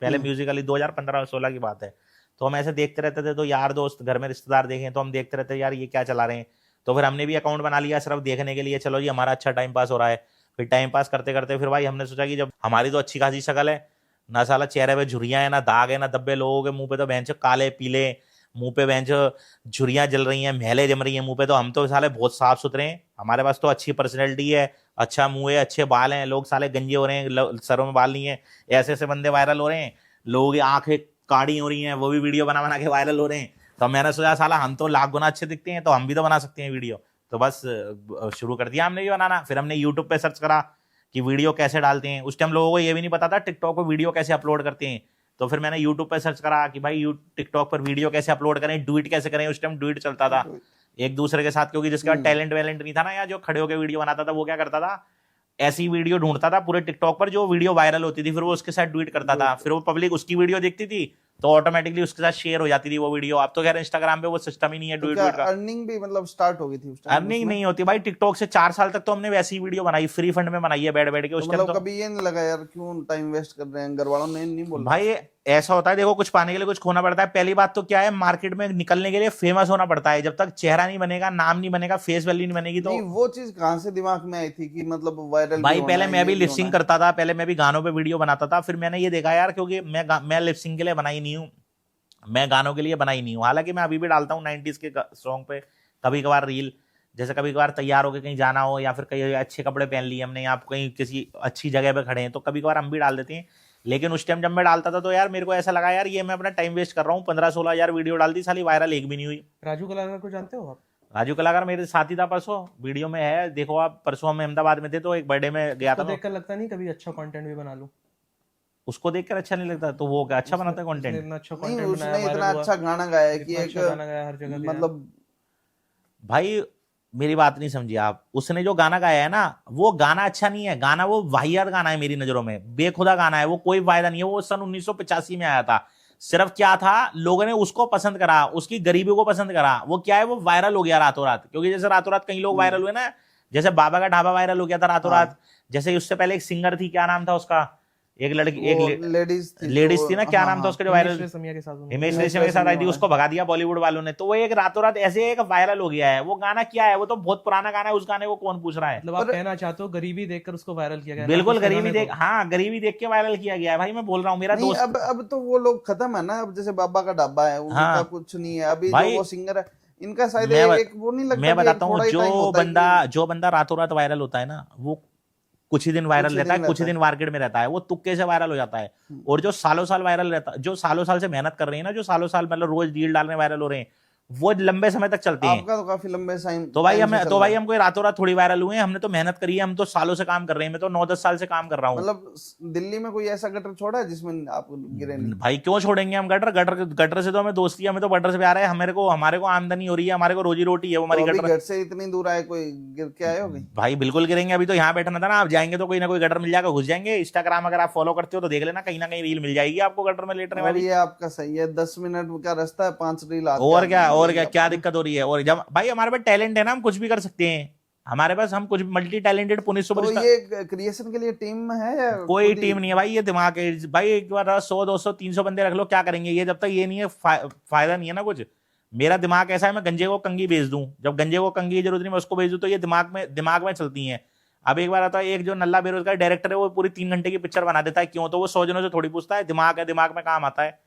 पहले म्यूजिकली 2015-16 की बात है। तो हम ऐसे देखते रहते थे, तो यार दोस्त घर में रिश्तेदार देखें तो हम देखते रहते यार ये क्या चला रहे हैं। तो फिर हमने भी अकाउंट बना लिया सिर्फ देखने के लिए, चलो जी हमारा अच्छा टाइम पास हो रहा है। फिर टाइम पास करते करते फिर भाई हमने सोचा कि जब हमारी तो अच्छी खासी शक्ल है, ना साला चेहरे पे झुर्रियां है, ना दाग है, ना धब्बे, लोगों के मुंह पे तो बेंच काले पीले, मुंह पे बेंच झुर्रियां जल रही हैं, मैले जम रही हैं मुंह पे, तो हम तो साले बहुत साफ सुथरे हैं, हमारे पास तो अच्छी पर्सनैलिटी है, अच्छा मुंह है, अच्छे बाल हैं। लोग साले गंजे हो रहे हैं, सरों में बाल नहीं है, ऐसे ऐसे बंदे वायरल हो रहे हैं। लोगों की आंखें काड़ी हो रही हैं, वो भी वीडियो बना बना के वायरल हो रहे हैं। तो मैंने सोचा साला हम तो लाख गुना अच्छे दिखते हैं, तो हम भी तो बना सकते हैं वीडियो। तो बस शुरू कर दिया हमने भी बनाना। फिर हमने यूट्यूब पे सर्च करा कि वीडियो कैसे डालते हैं। उस टाइम लोगों को ये भी नहीं पता था टिकटॉक पे वीडियो कैसे अपलोड करते हैं। तो फिर मैंने यूट्यूब पे सर्च करा कि भाई टिकटॉक पर वीडियो कैसे अपलोड करें, ट्वीट कैसे करें। उस टाइम ट्वीट चलता था एक दूसरे के साथ, क्योंकि जिसके बाद टैलेंट वैलेंट नहीं था ना, या जो खड़े होकर वीडियो बनाता था, वो क्या करता था, ऐसी वीडियो ढूंढता था पूरे टिकटॉक पर जो वीडियो वायरल होती थी, फिर वो उसके साथ ट्वीट करता था, फिर वो पब्लिक उसकी वीडियो देखती थी, तो ऑटोमेटिकली उसके साथ शेयर हो जाती थी वो वीडियो। अब तो खैर इंस्टाग्राम पे वो सिस्टम ही नहीं है तो ट्वीट क्या का। अर्निंग भी मतलब स्टार्ट हो गई थी उस टाइम? अर्निंग नहीं होती भाई टिकटॉक से। 4 साल तक तो हमने वैसी ही वीडियो बनाई, फ्री फंड में बनाई है, बैठ बैठ के। तो उस टाइम मतलब तो कभी ये नहीं लगा यार क्यों टाइम वेस्ट कर रहे हैं, घर वालों ने नहीं बोला? भाई ऐसा होता है, देखो कुछ पाने के लिए कुछ खोना पड़ता है। पहली बात तो क्या है, मार्केट में निकलने के लिए फेमस होना पड़ता है। जब तक चेहरा नहीं बनेगा, नाम नहीं बनेगा, फेस वैल्यू नहीं बनेगी, तो नहीं, वो चीज कहाँ से दिमाग में आई थी कि मतलब वायरल भाई पहले मैं भी लिपसिंग करता था, पहले मैं भी गानों पे वीडियो बनाता था। फिर मैंने ये देखा यार, क्योंकि मैं लिपसिंग के लिए बनाई नहीं हूँ, मैं गानों के लिए बनाई नहीं हूँ। हालांकि मैं अभी भी डालता हूँ 90s के सॉन्ग पे कभी कभार रील, जैसे कभी कभार तैयार होकर कहीं जाना हो, या फिर कहीं अच्छे कपड़े पहन लिए हमने, या कहीं किसी अच्छी जगह पे खड़े हैं, तो कभी कभार हम भी डाल देते हैं। लेकिन उस टाइम जब मैं डालता था तो यार मेरे को ऐसा लगा यार ये मैं अपना टाइम वेस्ट कर रहा हूँ। 15-16 हजार वीडियो डाल दी, साली वायरल एक भी नहीं हुई। राजू कलाकार को जानते हो आप? राजू कलाकार मेरे साथ ही था, परसों वीडियो में है, देखो आप। परसों हम अहमदाबाद में थे, तो एक बर्थडे में गया तो था। देखकर लगता नहीं कभी अच्छा कंटेंट भी बना लूं? उसको देखकर अच्छा नहीं लगता, तो वो क्या अच्छा बनाता है उसने कंटेंट? इतना अच्छा नहीं, कंटेंट बनाया, उसने इतना वायरल हुआ, अच्छा गाना गाया है कि इतना एक अच्छा गाना गाया, हर जगह गया। मतलब भाई मेरी बात नहीं समझी आप। उसने जो गाना गाया है ना, वो गाना अच्छा नहीं है, गाना वो वाहियात गाना है मेरी नजरों में, बेखुदा गाना है वो, कोई फायदा नहीं है। वो सन 1985 में आया था। सिर्फ क्या था, लोगों ने उसको पसंद करा, उसकी गरीबी को पसंद करा। वो क्या है, वो वायरल हो गया रातों रात। क्योंकि जैसे रातों रात कई लोग वायरल हुए ना, जैसे बाबा का ढाबा वायरल हो गया था रातों हाँ। रात। जैसे उससे पहले एक सिंगर थी, क्या नाम था उसका, एक लड़की, एक लेडीज थी ना, क्या नाम था उसका जो हिमेश वायरल, रेशमिया के साथ उन्होंने- हिमेश हिमेश रेशमिया के साथ आई थी, रेशमिया उसको भगा दिया बॉलीवुड वालों ने। तो वो एक रातों रात ऐसे एक वायरल हो गया है। वो गाना क्या है, वो तो बहुत पुराना गाना है, उस गाने को कौन पूछ रहा है। मतलब आप कहना चाहते हो गरीबी देखकर उसको वायरल किया गया, ना बिल्कुल कि उसके गरीबी गाने देख, को? हाँ गरीबी देख के वायरल किया गया है भाई। मैं बोल रहा हूँ, मेरा नहीं, दोस्त। अब तो वो लोग खत्म है ना। अब जैसे बाबा का ढाबा है उनका हाँ। कुछ नहीं है अभी। भाई, जो वो सिंगर है इनका शायद मैं एक वो नहीं लगता मैं कि बताता एक हूँ, थोड़ा ही टाइम होता है जो बंदा रातों रात वायरल होता है ना, वो कुछ ही दिन वायरल रहता है, कुछ ही दिन मार्केट में रहता है, वो तुक्के से वायरल हो जाता है। और जो सालों साल वायरल रहता है, जो सालों साल से मेहनत कर रहे हैं ना, जो सालों साल मतलब रोज रील डालने वायरल हो रहे हैं, वो लंबे समय तक चलते हैं। आपका तो काफी लंबे टाइम तो भाई टाइम से चल रहा है। हम कोई रातों रात थोड़ी वायरल हुए हैं, हमने तो मेहनत करी है, हम तो सालों से काम कर रहे हैं। मैं तो 9-10 साल से काम कर रहा हूँ। मतलब दिल्ली में कोई ऐसा गटर छोड़ा है जिसमें आप गिरे नहीं? भाई क्यों छोड़ेंगे हम गटर? गटर से तो हमें दोस्ती है, हमें तो गटर से प्यार है। हमारे को आमदनी हो रही है, हमारे को रोजी रोटी है, वो हमारी तो अभी गटर। घर से इतनी दूर आए, कोई गिर के आए हो गई? भाई बिल्कुल गिरेंगे। अभी तो यहाँ बैठना था ना, आप जाएंगे तो कोई ना कोई गटर मिल जाएगा, घुस जाएंगे। इंस्टाग्राम अगर आप फॉलो करते हो तो देख लेना, कहीं ना कहीं रील मिल जाएगी आपको गटर में लेटने और वाली। ये आपका सही है, 10 मिनट का रास्ता है, 5 रील आती और क्या दिक्कत हो रही है? और जब भाई हमारे पास टैलेंट है ना, हम कुछ भी कर सकते हैं। हमारे पास, हम कुछ मल्टी टैलेंटेड पुनीत तो सुपरस्टार। ये क्रिएशन के लिए टीम में है या कोई खुद ही? टीम नहीं है भाई, ये दिमाग है भाई। एक बार 100-200-300 बंदे रख लो, क्या करेंगे ये? जब तक ये नहीं है फायदा नहीं है ना कुछ। मेरा दिमाग ऐसा है, मैं गंजे को कंगी बेच दूं, जब गंजे को कंगी की जरूरत नहीं, मैं उसको बेच दूं, तो ये दिमाग में चलती हैं। अब एक बार आता है, एक जो नल्ला बेरोजगार डायरेक्टर है, वो पूरी 3 घंटे की पिक्चर बना देता है। क्यों? तो वो 100 जनों से थोड़ी पूछता है, दिमाग है, दिमाग में काम आता है।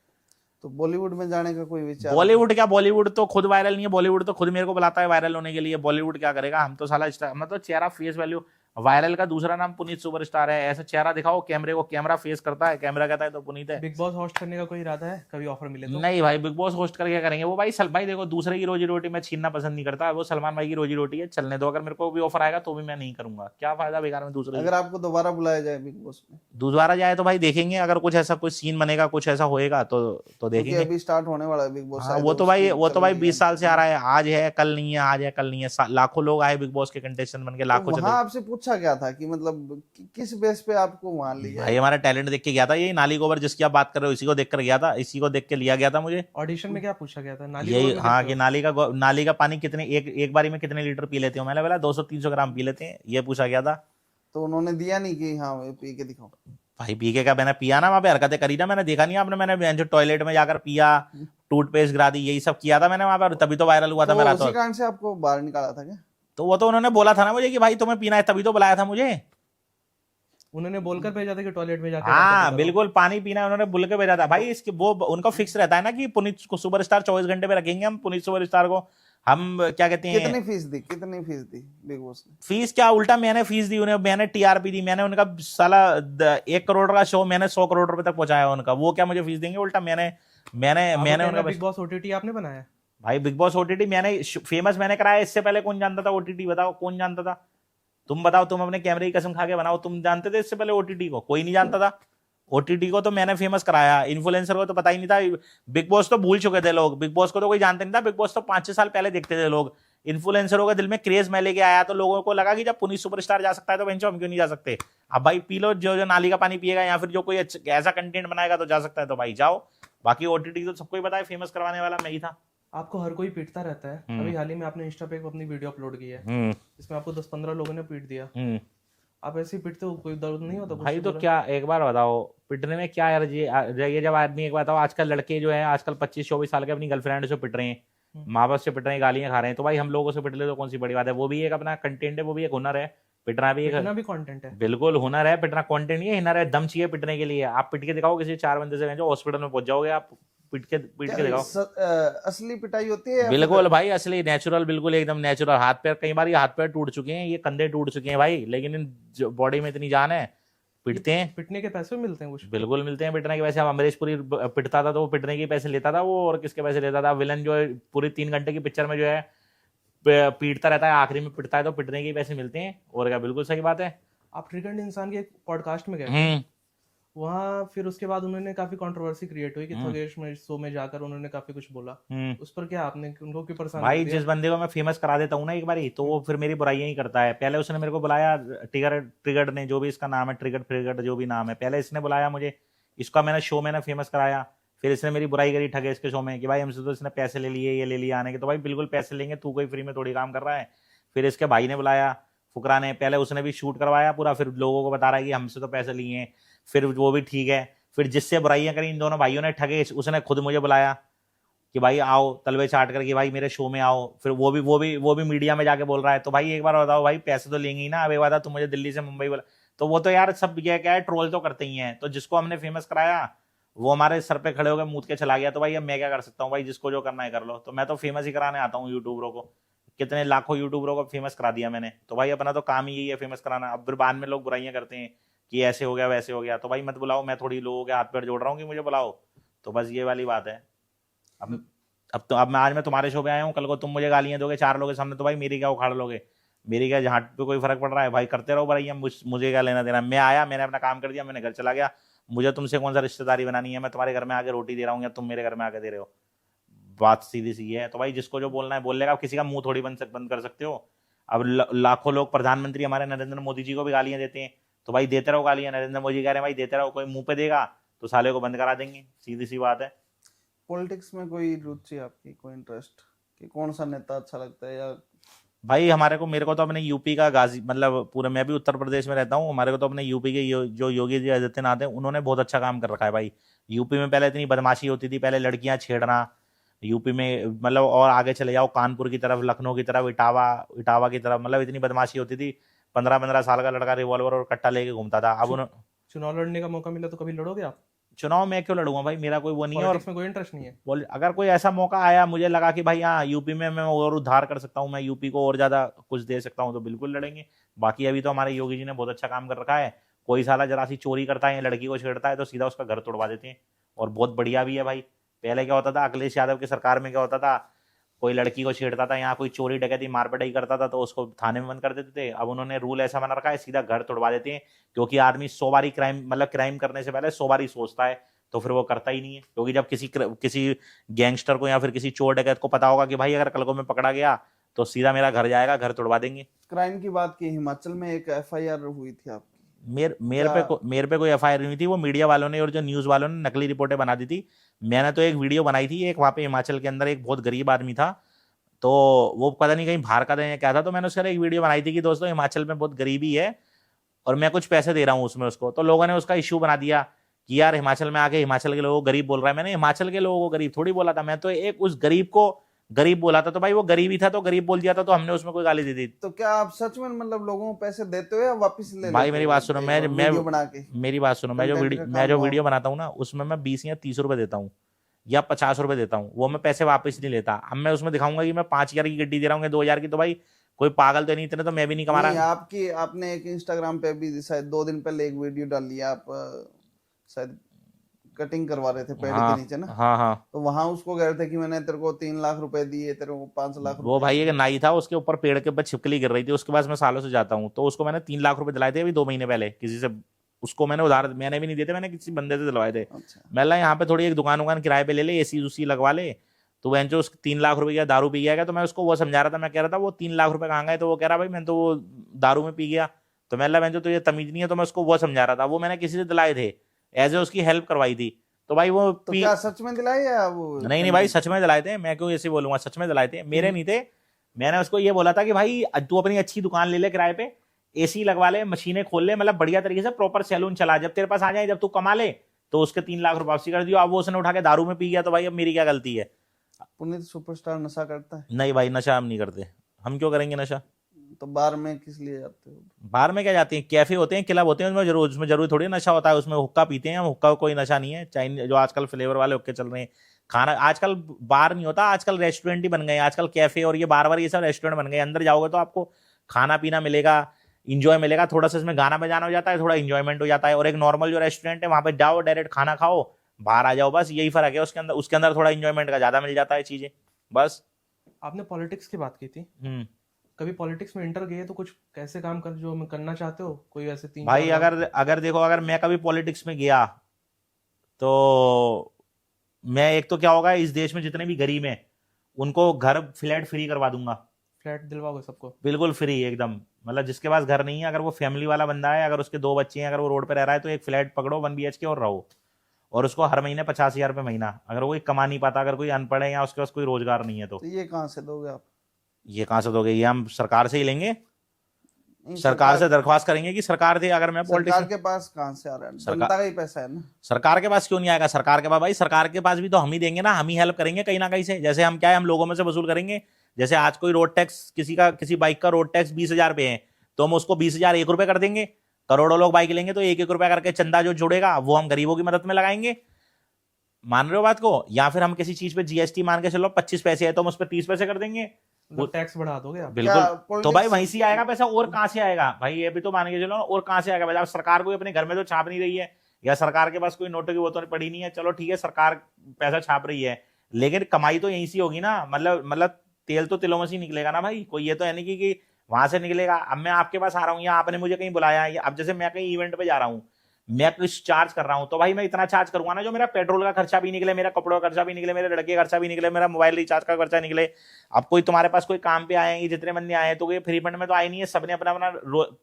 तो बॉलीवुड में जाने का कोई विचार? बॉलीवुड क्या, बॉलीवुड तो खुद वायरल नहीं है। बॉलीवुड तो खुद मेरे को बुलाता है वायरल होने के लिए। बॉलीवुड क्या करेगा? हम तो साला हम तो चेहरा फेस वैल्यू, वायरल का दूसरा नाम पुनीत सुपरस्टार है। ऐसा चेहरा दिखाओ, कैमरे को, कैमरा फेस करता है, कैमरा कहता है तो पुनीत है। बिग बॉस होस्ट करने का कोई इरादा है, कभी ऑफर मिले तो? नहीं भाई, बिग बॉस होस्ट करके क्या करेंगे वो भाई। भाई देखो, दूसरे की रोजी रोटी मैं छीनना पसंद नहीं करता। वो सलमान भाई की रोजी रोटी है, चलने दो। अगर मेरे को भी ऑफर आएगा तो भी मैं नहीं करूंगा। क्या फायदा बेकार में दूसरे अगर आपको दोबारा बुलाया जाए बिग बॉस में? दोबारा जाए तो भाई देखेंगे। अगर कुछ ऐसा कुछ सीन बनेगा, कुछ ऐसा होएगा तो क्योंकि देखेंगे। अभी स्टार्ट होने वाला है बिग बॉस। हाँ, वो तो भाई 20 साल से आ रहा है। आज है कल नहीं है, आज है कल नहीं है। लाखों लोग आए बिग बॉस के कंटेस्टेंट बन के, लाखों वहां आपसे पूछा क्या था कि मतलब किस बेस पे आपको वहां लिया? भाई हमारा टैलेंट देख के गया था। यही नाली गोबर जिसकी आप बात कर रहे हो, इसी को देख कर गया था, इसी को देख के लिया गया था मुझे। ऑडिशन में क्या पूछा गया था? नाली यही गोबर में हाँ, देखते कि हो? नाली का पानी कितने एक बारी में कितने लीटर पी लेते हो? मैंने बोला 200-300 ग्राम पी लेते हैं, ये पूछा गया था। तो उन्होंने दिया नहीं कि हाँ पी के दिखाओ? भाई पी के क्या, मैंने पिया ना, वहां पे हरकतें करी ना। मैंने देखा नहीं आपने, मैंने जो टॉयलेट में जाकर पिया, टूथपेस्ट गिरा दी, यही सब किया था मैंने वहां पर, तभी तो वायरल हुआ था तो मेरा। उसी कारण से आपको बाहर निकाला था क्या? तो वो तो उन्होंने बोला था ना मुझे कि भाई तुम्हें पीना है, तभी तो बुलाया था मुझे। उन्होंने बोलकर भेजा था कि टॉयलेट में जाकर हाँ बिल्कुल, पानी पीना है उन्होंने बोल के भेजा था भाई। इसके वो उनका फिक्स रहता है ना कि पुनीत को सुपरस्टार 24 घंटे पे रखेंगे हम। पुनीत सुपरस्टार को हम क्या कहते हैं, कितनी फीस दी बिग बॉस ने? फीस क्या, उल्टा मैंने फीस दी उन्हें। मैंने टीआरपी दी। मैंने उनका साला 1 करोड़ का शो मैंने 100 करोड़ रुपए तक पहुंचाया उनका। वो क्या मुझे फीस देंगे? उल्टा मैंने उनका बिग बॉस ओटीटी आपने बनाया? भाई बिग बॉस ओटीटी मैंने फेमस मैंने कराया। इससे पहले कौन जानता था ओटीटी? बताओ कौन जानता था? तुम बताओ, तुम अपने कैमरे की कसम खा के बनाओ, तुम जानते थे इससे पहले ओटीटी को? कोई नहीं जानता था। ओटीटी को तो मैंने फेमस कराया, इन्फ्लुएंसर को तो पता ही नहीं था। बिग बॉस तो भूल चुके थे लोग, बिग बॉस को तो कोई जानते नहीं था। बिग बॉस तो 5-6 साल पहले देखते थे लोग। इन्फ्लुएंसरों के दिल में क्रेज मैं लेके आया, तो लोगों को लगा कि जब पुनीत सुपरस्टार जा सकता है तो बेंचो हम क्यों नहीं जा सकते? अब भाई पी लो, जो नाली का पानी पिएगा या फिर जो कोई ऐसा कंटेंट बनाएगा तो जा सकता है, तो भाई जाओ। बाकी ओटीटी तो सबको ही पता है, फेमस करवाने वाला मैं ही था। आपको हर कोई पीटता रहता है। अभी हाल ही में आपने इंस्टा पे अपनी वीडियो अपलोड की है, इसमें आपको 10-15 लोगों ने पीट दिया। आप ऐसे ही पीटते हो, कोई दर्द नहीं होता? भाई तो क्या, एक बार बताओ, पिटने में क्या यार? ये जब आदमी, एक बात बताओ, आजकल लड़के जो है आजकल 25-24 साल के अपनी गर्लफ्रेंड से पिट रहे हैं, माँ बाप से पिट रहे हैं, गालियां खा रहे हैं, तो भाई हम लोगों से पिट ले तो कौन सी बड़ी बात है? वो भी एक अपना कंटेंट है, वो भी एक हुनर है। पिटना भी एक कंटेंट है। बिल्कुल हुनर है। पिटना कंटेंट नहीं है, हुनर है। दम चाहिए पिटने के लिए। आप पिट के दिखाओ किसी 4 बंदे से, जो हॉस्पिटल में पहुंच जाओगे आप। पीट के दिखाओ। असली पिटाई होती है? बिल्कुल भाई, असली नेचुरल, बिल्कुल एकदम नेचुरल। हाथ पैर, कई बार ये हाथ पैर टूट चुके हैं, ये कंधे टूट चुके हैं भाई, लेकिन इन बॉडी में इतनी जान है, पिटते हैं। पिटने के पैसे मिलते हैं कुछ? बिल्कुल मिलते हैं पिटने के पैसे। अब अमरीश पुरी पिटता था तो वो पिटने के पैसे लेता था वो, और किसके पैसे लेता था? विलन जो है पूरी 3 घंटे की पिक्चर में जो है पीटता रहता है, आखिरी में पिटता है तो पिटने के पैसे मिलते हैं। और क्या, बिल्कुल सही बात है। आप ट्रिगर्ड इंसान के एक पॉडकास्ट में गए, वहाँ फिर उसके बाद उन्होंने काफी कंट्रोवर्सी क्रिएट हुई कि थगेश में शो में जाकर उन्होंने काफी कुछ बोला। उस पर क्या आपने उनको क्यों परेशान भाई कर दिया? जिस बंदे को मैं फेमस करा देता हूँ ना एक बारी, तो वो फिर मेरी बुराइयां ही करता है। पहले उसने मेरे को बुलाया, ट्रिगर्ड ने, जो भी इसका नाम है, ट्रिगर्ड जो भी नाम है, पहले इसने बुलाया मुझे। इसका मैंने फेमस कराया। फिर इसने मेरी बुराई करी ठगेश के शो में कि भाई हमसे तो इसने पैसे ले लिए, ये ले लिए आने के। तो भाई बिल्कुल पैसे लेंगे, तू कोई फ्री में थोड़ी काम कर रहा है। फिर इसके भाई ने बुलाया, फुकरा ने, पहले उसने भी शूट करवाया पूरा, फिर लोगों को बता रहा है कि हमसे तो पैसे लिए हैं। फिर वो भी ठीक है। फिर जिससे बुराइयां करी इन दोनों भाइयों ने, ठगेश, उसने खुद मुझे बुलाया कि भाई आओ, तलवे चाट कर कि भाई मेरे शो में आओ। फिर वो भी मीडिया में जाके बोल रहा है। तो भाई एक बार बताओ भाई, पैसे तो लेंगे ही ना। अब एक बात, तुम मुझे दिल्ली से मुंबई बोला, तो वो तो यार सब क्या है, ट्रोल तो करते ही हैं। तो जिसको हमने फेमस कराया वो हमारे सर पे खड़े होकर मूत के चला गया। तो भाई अब मैं क्या कर सकता हूँ? भाई जिसको जो करना है कर लो। तो मैं तो फेमस ही कराने आता हूँ यूट्यूबरों को। कितने लाखों यूट्यूबरों को फेमस करा दिया मैंने। तो भाई अपना तो काम ही यही है, फेमस कराना। अब फिर बाद में लोग बुराइयां करते हैं कि ऐसे हो गया वैसे हो गया। तो भाई मत बुलाओ, मैं थोड़ी लोगों के हाथ पैर जोड़ रहा हूँ कि मुझे बुलाओ। तो बस ये वाली बात है। अब आज मैं तुम्हारे शो पे आया हूँ, कल को तुम मुझे गालियां दोगे 4 लोगों के सामने, तो भाई मेरी क्या उखाड़ लोगे? मेरी क्या झाट पे कोई फर्क पड़ रहा है? भाई करते रहो बुराइयां, मुझे क्या लेना देना? मैं आया, मैंने अपना काम कर दिया, मैंने घर चला गया। मुझे तुमसे कौन सा रिश्तेदारी बनानी है? मैं तुम्हारे घर में आके रोटी दे रहा हूँ या तुम मेरे घर में आके दे रहे हो? बात सीधी सी है। तो भाई जिसको जो बोलना है बोल लेगा। अब किसी का मुंह थोड़ी बंद कर सकते हो। अब लाखों लोग प्रधानमंत्री हमारे नरेंद्र मोदी जी को भी गालियां देते हैं, तो भाई देते रहो गालियां। नरेंद्र मोदी कह रहे हैं भाई देते रहो, कोई मुंह पे देगा तो साले को बंद करा देंगे, सीधी सी बात है। पॉलिटिक्स में कोई रुचि आपकी, कोई इंटरेस्ट कि कौन सा नेता अच्छा लगता है? या भाई मेरे को तो अपने यूपी का मतलब पूरे, मैं भी उत्तर प्रदेश में रहता हूँ, हमारे को तो अपने यूपी के जो योगी जी आदित्यनाथ है, उन्होंने बहुत अच्छा काम कर रखा है भाई। यूपी में पहले इतनी बदमाशी होती थी, पहले लड़कियां छेड़ना यूपी में, मतलब और आगे चले जाओ कानपुर की तरफ, लखनऊ की तरफ, इटावा की तरफ, मतलब इतनी बदमाशी होती थी। 15-15 साल का लड़का रिवॉल्वर और कट्टा लेके घूमता था। अब चुनाव लड़ने का मौका मिला तो कभी लड़ोगे आप? चुनाव मैं क्यों लड़ूंगा भाई, मेरा कोई वो नहीं है। और पॉलिटिक्स में कोई इंटरेस्ट नहीं है। अगर कोई ऐसा मौका आया, मुझे लगा कि भाई हाँ यूपी में मैं और उद्धार कर सकता हूँ, मैं यूपी को और ज्यादा कुछ दे सकता हूँ, तो बिल्कुल लड़ेंगे। बाकी अभी तो हमारे योगी जी ने बहुत अच्छा काम कर रखा है। कोई साला जरा सी चोरी करता है या लड़की को छेड़ता है तो सीधा उसका घर तोड़वा देते हैं, और बहुत बढ़िया भी है भाई। पहले क्या होता था, अखिलेश यादव की सरकार में क्या होता था, कोई लड़की को छेड़ता था, यहाँ कोई चोरी डकैती मार पिटाई करता था तो उसको थाने में बंद कर देते थे। अब उन्होंने रूल ऐसा बना रखा है, सीधा घर तोड़वा देते हैं, क्योंकि आदमी 100 बारी क्राइम, मतलब क्राइम करने से पहले 100 बारी सोचता है, तो फिर वो करता ही नहीं है। क्योंकि जब किसी गैंगस्टर को या फिर किसी चोर डकैत को पता होगा कि भाई अगर कल को मैं पकड़ा गया तो सीधा मेरा घर जाएगा, घर तोड़वा देंगे। क्राइम की बात की, हिमाचल में एक एफआईआर हुई थी आपकी। मेरे पे कोई एफआईआर नहीं थी, वो मीडिया वालों ने और जो न्यूज वालों ने नकली रिपोर्टें बना दी थी। मैंने तो एक वीडियो बनाई थी, एक वहाँ पे हिमाचल के अंदर एक बहुत गरीब आदमी था, तो वो पता नहीं कहीं बाहर का था या क्या था, तो मैंने उसके एक वीडियो बनाई थी कि दोस्तों हिमाचल में बहुत गरीबी है और मैं कुछ पैसे दे रहा हूँ उसमें उसको। तो लोगों ने उसका इश्यू बना दिया कि यार हिमाचल में आके हिमाचल के लोगों को गरीब बोल रहा है। मैंने हिमाचल के लोगों को गरीब थोड़ी बोला था, मैं तो एक उस गरीब को गरीब बोला था। तो भाई वो गरीब ही था तो गरीब बोल दिया था, तो हमने उसमें कोई गाली दे दी। तो क्या आप सच में मतलब लोगों को पैसे देते हो या वापस ले भाई लेते मेरी हो? बात सुनो, वीडियो बना के मेरी बात सुनो, मैं जो वीडियो बनाता हूँ ना, उसमें मैं 20 या 30 रुपए देता हूँ या 50 रुपए देता हूँ, वो मैं पैसे वापस नहीं लेता। अब मैं उसमें दिखाऊंगा कि मैं 5,000 की गड्डी दे रहा हूँ 2,000 की, तो भाई कोई पागल तो नहीं, इतने तो मैं भी नहीं कमा नहीं, रहा। आपने एक इंस्टाग्राम पे भी शायद 2 दिन पहले एक वीडियो डाली, आप शायद कटिंग करवा रहे थे पेड़ के नीचे ना। हाँ हाँ। तो वहां उसको कह रहे थे कि मैंने तेरे को 3 लाख रुपए दिए, तेरे को 5 लाख वो भाई एक नाई था, उसके ऊपर पेड़ के ऊपर छिपकली गिर रही थी, उसके पास मैं सालों से जाता हूँ, तो उसको मैंने 3 लाख रुपए दिलाए थे अभी 2 महीने पहले किसी से। उसको मैंने उधार, मैंने भी नहीं दिए थे, मैंने किसी बंदे से दिलवाए थे। अच्छा। मैं यहाँ पे थोड़ी एक दुकान किराए पे ले ले, एसी उसी लगवा ले, तो वह जो उसके 3 लाख रुपए का दारू पी गया। तो मैं उसको वो समझा रहा था, मैं कह रहा था वो 3 लाख रुपए कहाँ गए, तो वो कह रहा भाई मैं तो वो दारू में पी गया। तो मैं जो तुझे तमीज नहीं है, तो मैं उसको वो समझा रहा था, वो मैंने किसी से दिलाए थे, एज ए उसकी हेल्प करवाई थी। तो भाई वो तो क्या सच में दिलाए या वो? नहीं भाई सच में दिलाए थे, मैं क्यों ऐसे बोलूंगा, सच में दिलाए थे, मेरे नहीं थे। मैंने उसको ये बोला था कि भाई तू अपनी अच्छी दुकान ले ले किराए पे, एसी लगवा ले, मशीनें खोल ले, मतलब बढ़िया तरीके से प्रॉपर सैलून चला, जब तेरे पास आ जाए, जब तू कमा ले तो उसके 3 लाख रुपए वापसी कर दियो। अब वो उसने उठा के दारू में पी गया, तो भाई अब मेरी क्या गलती है? पुनीत सुपरस्टार नशा करता है? नहीं भाई नशा हम नहीं करते, हम क्यों करेंगे नशा? तो बार में किस लिए जाते हो? बाहर में क्या जाते हैं, कैफे होते हैं, क्लब होते हैं, उसमें जरूरी थोड़ी नशा होता है, उसमें हुक्का पीते हैं हम, हुक्का कोई नशा नहीं है। चाइनीज जो आजकल फ्लेवर वाले हुक्के चल रहे हैं, खाना आजकल बार नहीं होता, आजकल रेस्टोरेंट ही बन गए, आजकल कैफे और ये बार ये सब रेस्टोरेंट बन गए। अंदर जाओगे तो आपको खाना पीना मिलेगा, इंजॉय मिलेगा, थोड़ा सा इसमें गाना बजाना हो जाता है, थोड़ा इंजॉयमेंट हो जाता है। और एक नॉर्मल जो रेस्टोरेंट है वहां पे जाओ, डायरेक्ट खाना खाओ, बाहर आ जाओ, बस यही फर्क है। उसके अंदर थोड़ा इंजॉयमेंट का ज्यादा मिल जाता है चीजें, बस। आपने पॉलिटिक्स की बात की थी, कभी पॉलिटिक्स में इंटर गए तो कुछ कैसे काम कर जो करना चाहते हो, कोई वैसे 3 भाई अगर देखो, अगर मैं कभी पॉलिटिक्स में गया तो मैं, एक तो क्या होगा, इस देश में जितने भी गरीब हैं उनको घर फ्लैट फ्री करवा दूंगा। फ्लैट दिलवाओगे सबको? बिल्कुल फ्री एकदम, मतलब जिसके पास घर नहीं है, अगर वो फैमिली वाला बंदा है, अगर उसके 2 बच्चे हैं, अगर वो रोड पे रह रहा है, तो एक फ्लैट पकड़ो 1 BHK और रहो, और उसको हर महीने 50,000 रुपये महीना। अगर कोई कमा नहीं पाता, अगर कोई अनपढ़ है या उसके पास कोई रोजगार नहीं है, तो ये कहाँ से दोगे आप? ये कहाँ से दोगे? ये हम सरकार से ही लेंगे, नहीं, सरकार से दरख्वास्त करेंगे कि सरकार दे। अगर मैं सरकार के पास कहाँ से आ रहा है? जनता का ही पैसा है ना। सरकार के पास क्यों नहीं आएगा? सरकार के पास, भाई सरकार के पास भी तो हम ही देंगे ना, हम ही हेल्प करेंगे कहीं ना कहीं से। जैसे हम क्या है, हम लोगों में से वसूल करेंगे। जैसे आज कोई रोड टैक्स, किसी बाइक का रोड टैक्स 20,000 पे है, तो हम उसको 20,000 1 रुपए कर देंगे। करोड़ों लोग बाइक लेंगे तो 1-1 रुपया करके चंदा जो जुड़ेगा वो हम गरीबों की मदद में लगाएंगे। मान रहे हो बात को? या फिर हम किसी चीज पे GST मान के चलो 25 पैसे है, तो हम उस पर 30 पैसे कर देंगे, वो टैक्स बढ़ा दोगे आप? बिल्कुल। तो भाई वहीं से आएगा पैसा, और कहां से आएगा भाई? ये भी तो मान के चलो, और कहां से आएगा? भाई सरकार को अपने घर में तो छाप नहीं रही है, या सरकार के पास कोई नोटों की वो तो पड़ी नहीं है, चलो ठीक है सरकार पैसा छाप रही है, लेकिन कमाई तो यहीं से होगी ना। मतलब तेल तो तिलों में से निकलेगा ना भाई, कोई ये तो है नहीं कि वहां से निकलेगा। अब मैं आपके पास आ रहा हूँ या आपने मुझे कहीं बुलाया है, अब जैसे मैं कहीं इवेंट पे जा रहा हूँ, मैं कुछ चार्ज कर रहा हूं, तो भाई मैं इतना चार्ज करूंगा ना जो मेरा पेट्रोल का खर्चा भी निकले, मेरा कपड़ों का खर्चा भी निकले, मेरे लड़के का खर्चा भी निकले, मेरा मोबाइल रिचार्ज का खर्चा निकले। अब कोई तुम्हारे पास कोई काम पे आए हैं, जितने बंदे आए हैं, तो ये फ्री फंड में तो आए नहीं है, सबने अपना अपना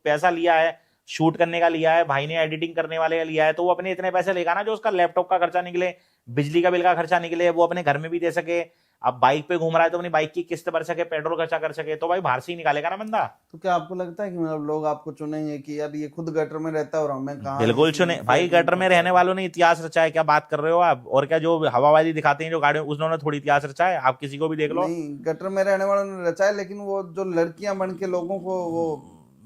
पैसा लिया है, शूट करने का लिया है, भाई ने एडिटिंग करने वाले का लिया है, तो वो अपने इतने पैसे लेगा ना जो उसका लैपटॉप का खर्चा निकले, बिजली का बिल का खर्चा निकले, वो अपने घर में भी दे सके। अब बाइक पे घूम रहा है तो अपनी बाइक की किस्त भर सके, पेट्रोल खर्चा कर सके, तो भाई बाहर से ही निकालेगा ना बंदा। तो क्या आपको लगता है कि मतलब लोग आपको चुनेंगे कि यार ये खुद गटर में रहता है और हमें कहाँ? बिल्कुल चुने भाई, गटर में रहने वालों ने इतिहास रचा है, क्या बात कर रहे हो आप? और क्या जो हवाबाजी दिखाते हैं जो गाड़ियों, उन्होंने थोड़ी इतिहास रचा है? आप किसी को भी देख लो। नहीं, गटर में रहने वालों ने रचा है, लेकिन वो जो लड़कियां बन के लोगों को वो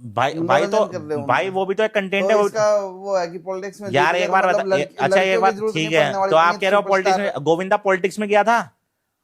भाई मनोरंजन कर रहे हो भाई उनका। वो भी तो एक कंटेंट है तो इसका वो है कि पॉलिटिक्स में यार। जुट एक गए बार तो बता, मतलब अच्छा एक लड़कियों बार की जरूरत ठीक नहीं है, पड़ने वाली तो आप पुनीत कह रहे हो पॉलिटिक्स सुपरस्टार। में, गोविंदा पॉलिटिक्स में गया था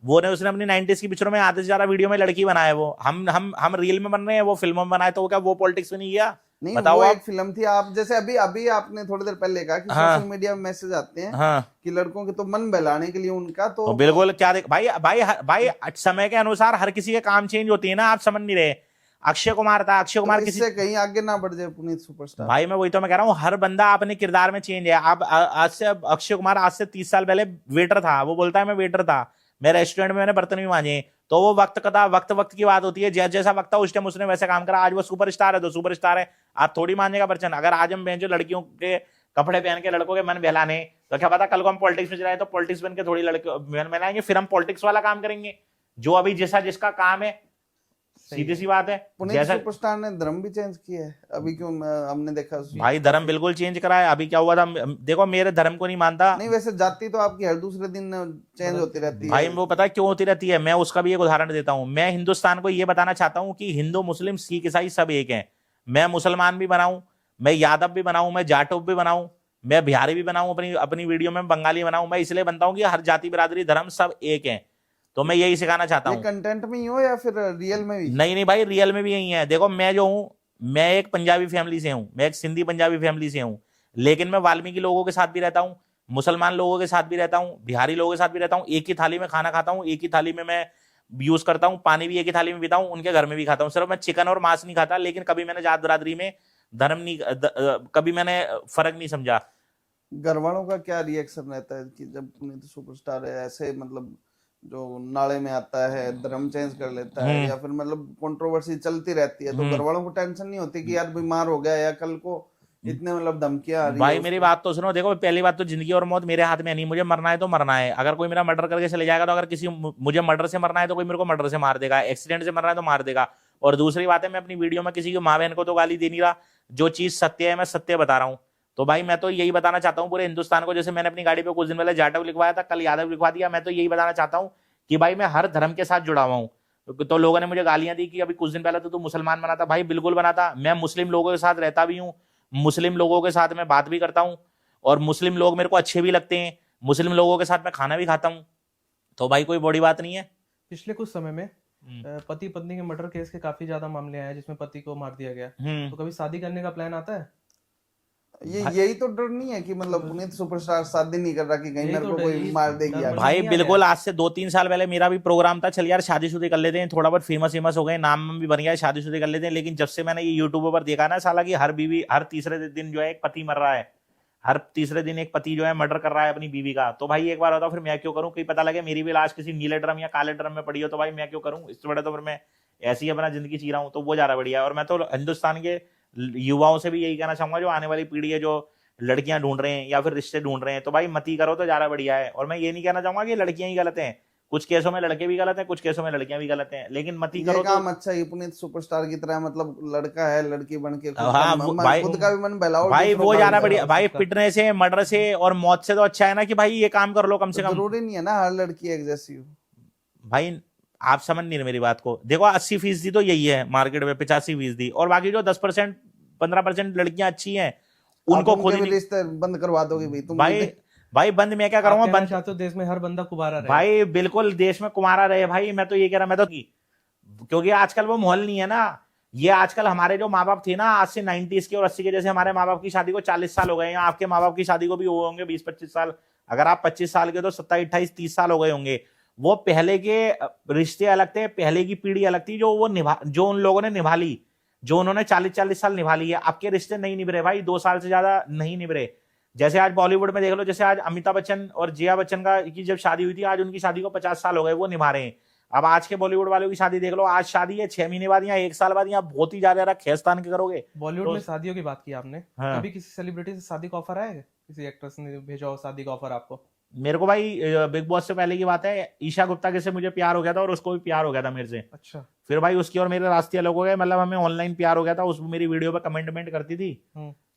वो, ने उसने अपनी 90s की पिक्चरों में आधे से ज्यादा वीडियो में लड़की बनाए। वो हम रील में बन रहे हैं, वो फिल्मों में बनाए, तो वो क्या वो पॉलिटिक्स में नहीं गया? नहीं, बताओ वो एक आप। फिल्म थी। आप जैसे अभी अभी आपने थोड़ी देर पहले कहा कि हाँ सोशल मीडिया में मैसेज आते हैं हाँ, कि लड़कों के तो मन बहलाने के लिए उनका तो तो बिल्कुल क्या देख भाई भाई भाई समय के अनुसार हर किसी के काम चेंज होती है ना, आप समझ नहीं रहे। अक्षय कुमार था, अक्षय तो कुमार किसी, इससे कहीं आगे ना बढ़ जाए पुनीत सुपरस्टार। भाई मैं वही तो मैं कह रहा हूँ, हर बंदा अपने किरदार में चेंज है। अब आज से, अब अक्षय कुमार आज से 30 साल पहले वेटर था, वो बोलता है मैं वेटर था, मैं रेस्टोरेंट में मैंने बर्तन भी मांजे, तो वो वक्त का वक्त की बात होती है। जैसा वक्त था उस टाइम उसने वैसे काम करा। आज वो सुपरस्टार है तो सुपरस्टार है, आज थोड़ी मानेगा बर्तन। अगर आज हम जो लड़कियों के कपड़े पहन के लड़कों के मन बहलाने, तो क्या पता कल को हम पॉलिटिक्स में चलाए तो पॉलिटिक्स बन के थोड़ी लड़के मन बहलाएंगे, फिर हम पॉलिटिक्स वाला काम करेंगे। जो अभी जैसा जिसका काम है, सीधी सी बात है। पुनीत जैसा सुपरस्टार ने धर्म भी चेंज किया है अभी, क्यों हमने देखा भाई धर्म बिल्कुल चेंज करा है। अभी क्या हुआ था, देखो मेरे धर्म को नहीं मानता नहीं, वैसे जाति तो आपकी हर दूसरे दिन चेंज होती रहती है भाई, वो पता है क्यों होती रहती है? मैं उसका भी एक उदाहरण देता हूं। मैं हिंदुस्तान को ये बताना चाहता हूं कि हिंदू मुस्लिम सिख ईसाई सब एक हैं। मैं मुसलमान भी बनाऊं, मैं यादव भी बनाऊं, मैं जाटव भी बनाऊं, मैं बिहारी भी बनाऊं, अपनी अपनी वीडियो में बंगाली बनाऊं, मैं इसलिए बनता हूं कि हर जाति बिरादरी धर्म सब एक है। तो मैं यही सिखाना चाहता ये हूँ। कंटेंट में ही हो या फिर रियल में भी? नहीं नहीं भाई, रियल में भी यही है। देखो मैं जो हूँ, मैं एक पंजाबी फैमिली से हूँ, मैं एक सिंधी पंजाबी फैमिली से हूँ, लेकिन मैं वाल्मीकि लोगों के साथ भी रहता हूँ, मुसलमान लोगों के साथ भी रहता हूँ, बिहारी लोगों के साथ भी रहता हूँ। एक ही थाली में खाना खाता हूँ, एक ही थाली में मैं यूज करता हूँ, पानी भी एक ही थाली में पीता हूँ, उनके घर में भी खाता हूँ। सिर्फ मैं चिकन और मांस नहीं खाता, लेकिन कभी मैंने जात बिरादरी में धर्म नहीं कभी मैंने फर्क नहीं समझा। घर वालों का क्या रिएक्शन रहता है कि जब पुनीत सुपरस्टार है ऐसे मतलब जो नाले में आता है, धर्म चेंज कर लेता है, या फिर मतलब कंट्रोवर्सी चलती रहती है, तो घर वालों को टेंशन नहीं होती कि यार बीमार हो गया या कल को इतने मतलब धमकियां आ रही है भाई उसको? मेरी बात तो सुनो, देखो पहली बात तो जिंदगी और मौत मेरे हाथ में नहीं, मुझे मरना है तो मरना है। अगर कोई मेरा मर्डर करके चले जाएगा, तो अगर किसी मुझे मर्डर से मरना है तो कोई मेरे को मर्डर से मार देगा, एक्सीडेंट से मरना है तो मार देगा। और दूसरी बात है, मैं अपनी वीडियो में किसी की माँ बहन को तो गाली दे नहीं रहा, जो चीज सत्य है मैं सत्य बता रहा हूँ। तो भाई मैं तो यही बताना चाहता हूँ पूरे हिंदुस्तान को, जैसे मैंने अपनी गाड़ी पे कुछ दिन पहले जाटव लिखवाया था, कल यादव लिखवा दिया। मैं तो यही बताना चाहता हूँ कि भाई मैं हर धर्म के साथ जुड़ा हुआ हूँ। तो लोगों ने मुझे गालियां दी कि अभी कुछ दिन पहले तो तू मुसलमान बना था। भाई बिल्कुल बना था, मैं मुस्लिम लोगों के साथ रहता भी हूँ, मुस्लिम लोगों के साथ मैं बात भी करता हूँ, और मुस्लिम लोग मेरे को अच्छे भी लगते हैं, मुस्लिम लोगों के साथ मैं खाना भी खाता हूँ। तो भाई कोई बड़ी बात नहीं है। पिछले कुछ समय में पति पत्नी के मर्डर केस के काफी ज्यादा मामले आए हैं जिसमें पति को मार दिया गया। तो कभी शादी करने का प्लान आता है? ये यही तो डर नहीं है कि मतलब पुनीत सुपरस्टार शादी नहीं कर रहा कि कहीं मेरे को कोई मार देगी आगे? भाई बिल्कुल, आज से 2-3 साल पहले मेरा भी प्रोग्राम था, चल यार शादीशुदी कर लेते हैं, थोड़ा बहुत फेमस हो गए, नाम भी बन गया, शादीशुदी कर लेते हैं। लेकिन जब से मैंने ये यूट्यूब पर देखा ना साला कि हर बीवी हर तीसरे दिन जो है एक पति मर रहा है, हर तीसरे दिन एक पति जो है मर्डर कर रहा है अपनी बीवी का, तो भाई एक बार होता फिर मैं क्यों करूं? कहीं पता लगे मेरी भी लाश किसी नीले ड्रम या काले ड्रम में पड़ी हो, तो भाई मैं क्यों करूं? इससे बड़े तो फिर मैं ऐसी ही अपना जिंदगी जी रहा हूं, तो वो ज्यादा बढ़िया है। और मैं तो हिंदुस्तान के युवाओं से भी यही कहना चाहूंगा, जो आने वाली पीढ़ी है, जो लड़कियां ढूंढ रहे हैं या फिर रिश्ते ढूंढ रहे हैं, तो भाई मत ही करो तो ज्यादा बढ़िया है। और मैं ये नहीं कहना चाहूंगा कि लड़कियां ही गलत हैं, कुछ केसों में लड़के भी गलत हैं, कुछ केसों में लड़कियां भी गलत हैं, लेकिन मत ही ये करो काम तो। अच्छा है पुनीत सुपरस्टार की तरह, मतलब लड़का है लड़की बन के हाँ भाई, खुद का भी मन बहलाओ, भाई दूसरों वो का भी ज्यादा बहलाओ। बढ़िया भाई, पिटने से मर्डर से और मौत से तो अच्छा है ना कि भाई ये काम कर लो कम से कम। जरूरी नहीं है ना हर लड़की एक जैसी हो। भाई आप समझ नहीं रहे मेरी बात को। देखो 80% तो यही है मार्केट में, 85%, और बाकी जो 10% 15% लड़कियां अच्छी हैं, उनको खुद भी रिश्ते बंद करवा दोगे भाई तुम? भाई बंद मैं क्या करूंगा? बंद चाहते हो देश में हर बंदा कुमारा रहे? भाई बिल्कुल देश में कुमारा रहे भाई, मैं तो ये कह रहा, मैं तो क्योंकि आजकल वो माहौल नहीं है ना। ये आजकल हमारे जो माँ बाप थे ना, आज से 90s के और 80 के, जैसे हमारे माँ बाप की शादी को 40 साल हो गए, या आपके माँ बाप की शादी को भी हुए होंगे 20-25 साल। अगर आप 25 साल के तो 27-28-30 साल हो गए होंगे। वो पहले के रिश्ते अलग थे, पहले की पीढ़ी अलग थी, जो उन लोगों ने निभा ली, जो उन्होंने 40-40 साल निभा ली है। आपके रिश्ते नहीं निभरे भाई, 2 साल से ज्यादा नहीं निभरे। जैसे आज बॉलीवुड में देख लो, जैसे आज अमिताभ बच्चन और जया बच्चन की जब शादी हुई थी, आज उनकी शादी को 50 साल हो गए, वो निभा रहे हैं। अब आज के बॉलीवुड वालों की शादी देख लो, आज शादी है 6 महीने बाद या 1 साल बाद, या बहुत ही ज्यादा खेस्तान के करोगे। बॉलीवुड में शादियों की बात की आपने, कभी किसी सेलिब्रिटी से शादी का ऑफर आया है? किसी एक्ट्रेस ने भेजा हो शादी का ऑफर आपको? मेरे को भाई बिग बॉस से पहले की बात है, ईशा गुप्ता के से मुझे प्यार हो गया था, और उसको भी प्यार हो गया था मेरे से। अच्छा। फिर भाई उसकी और मेरे रास्ते अलग हो गए, मतलब हमें ऑनलाइन प्यार हो गया था, उस मेरी वीडियो पे कमेंटमेंट करती थी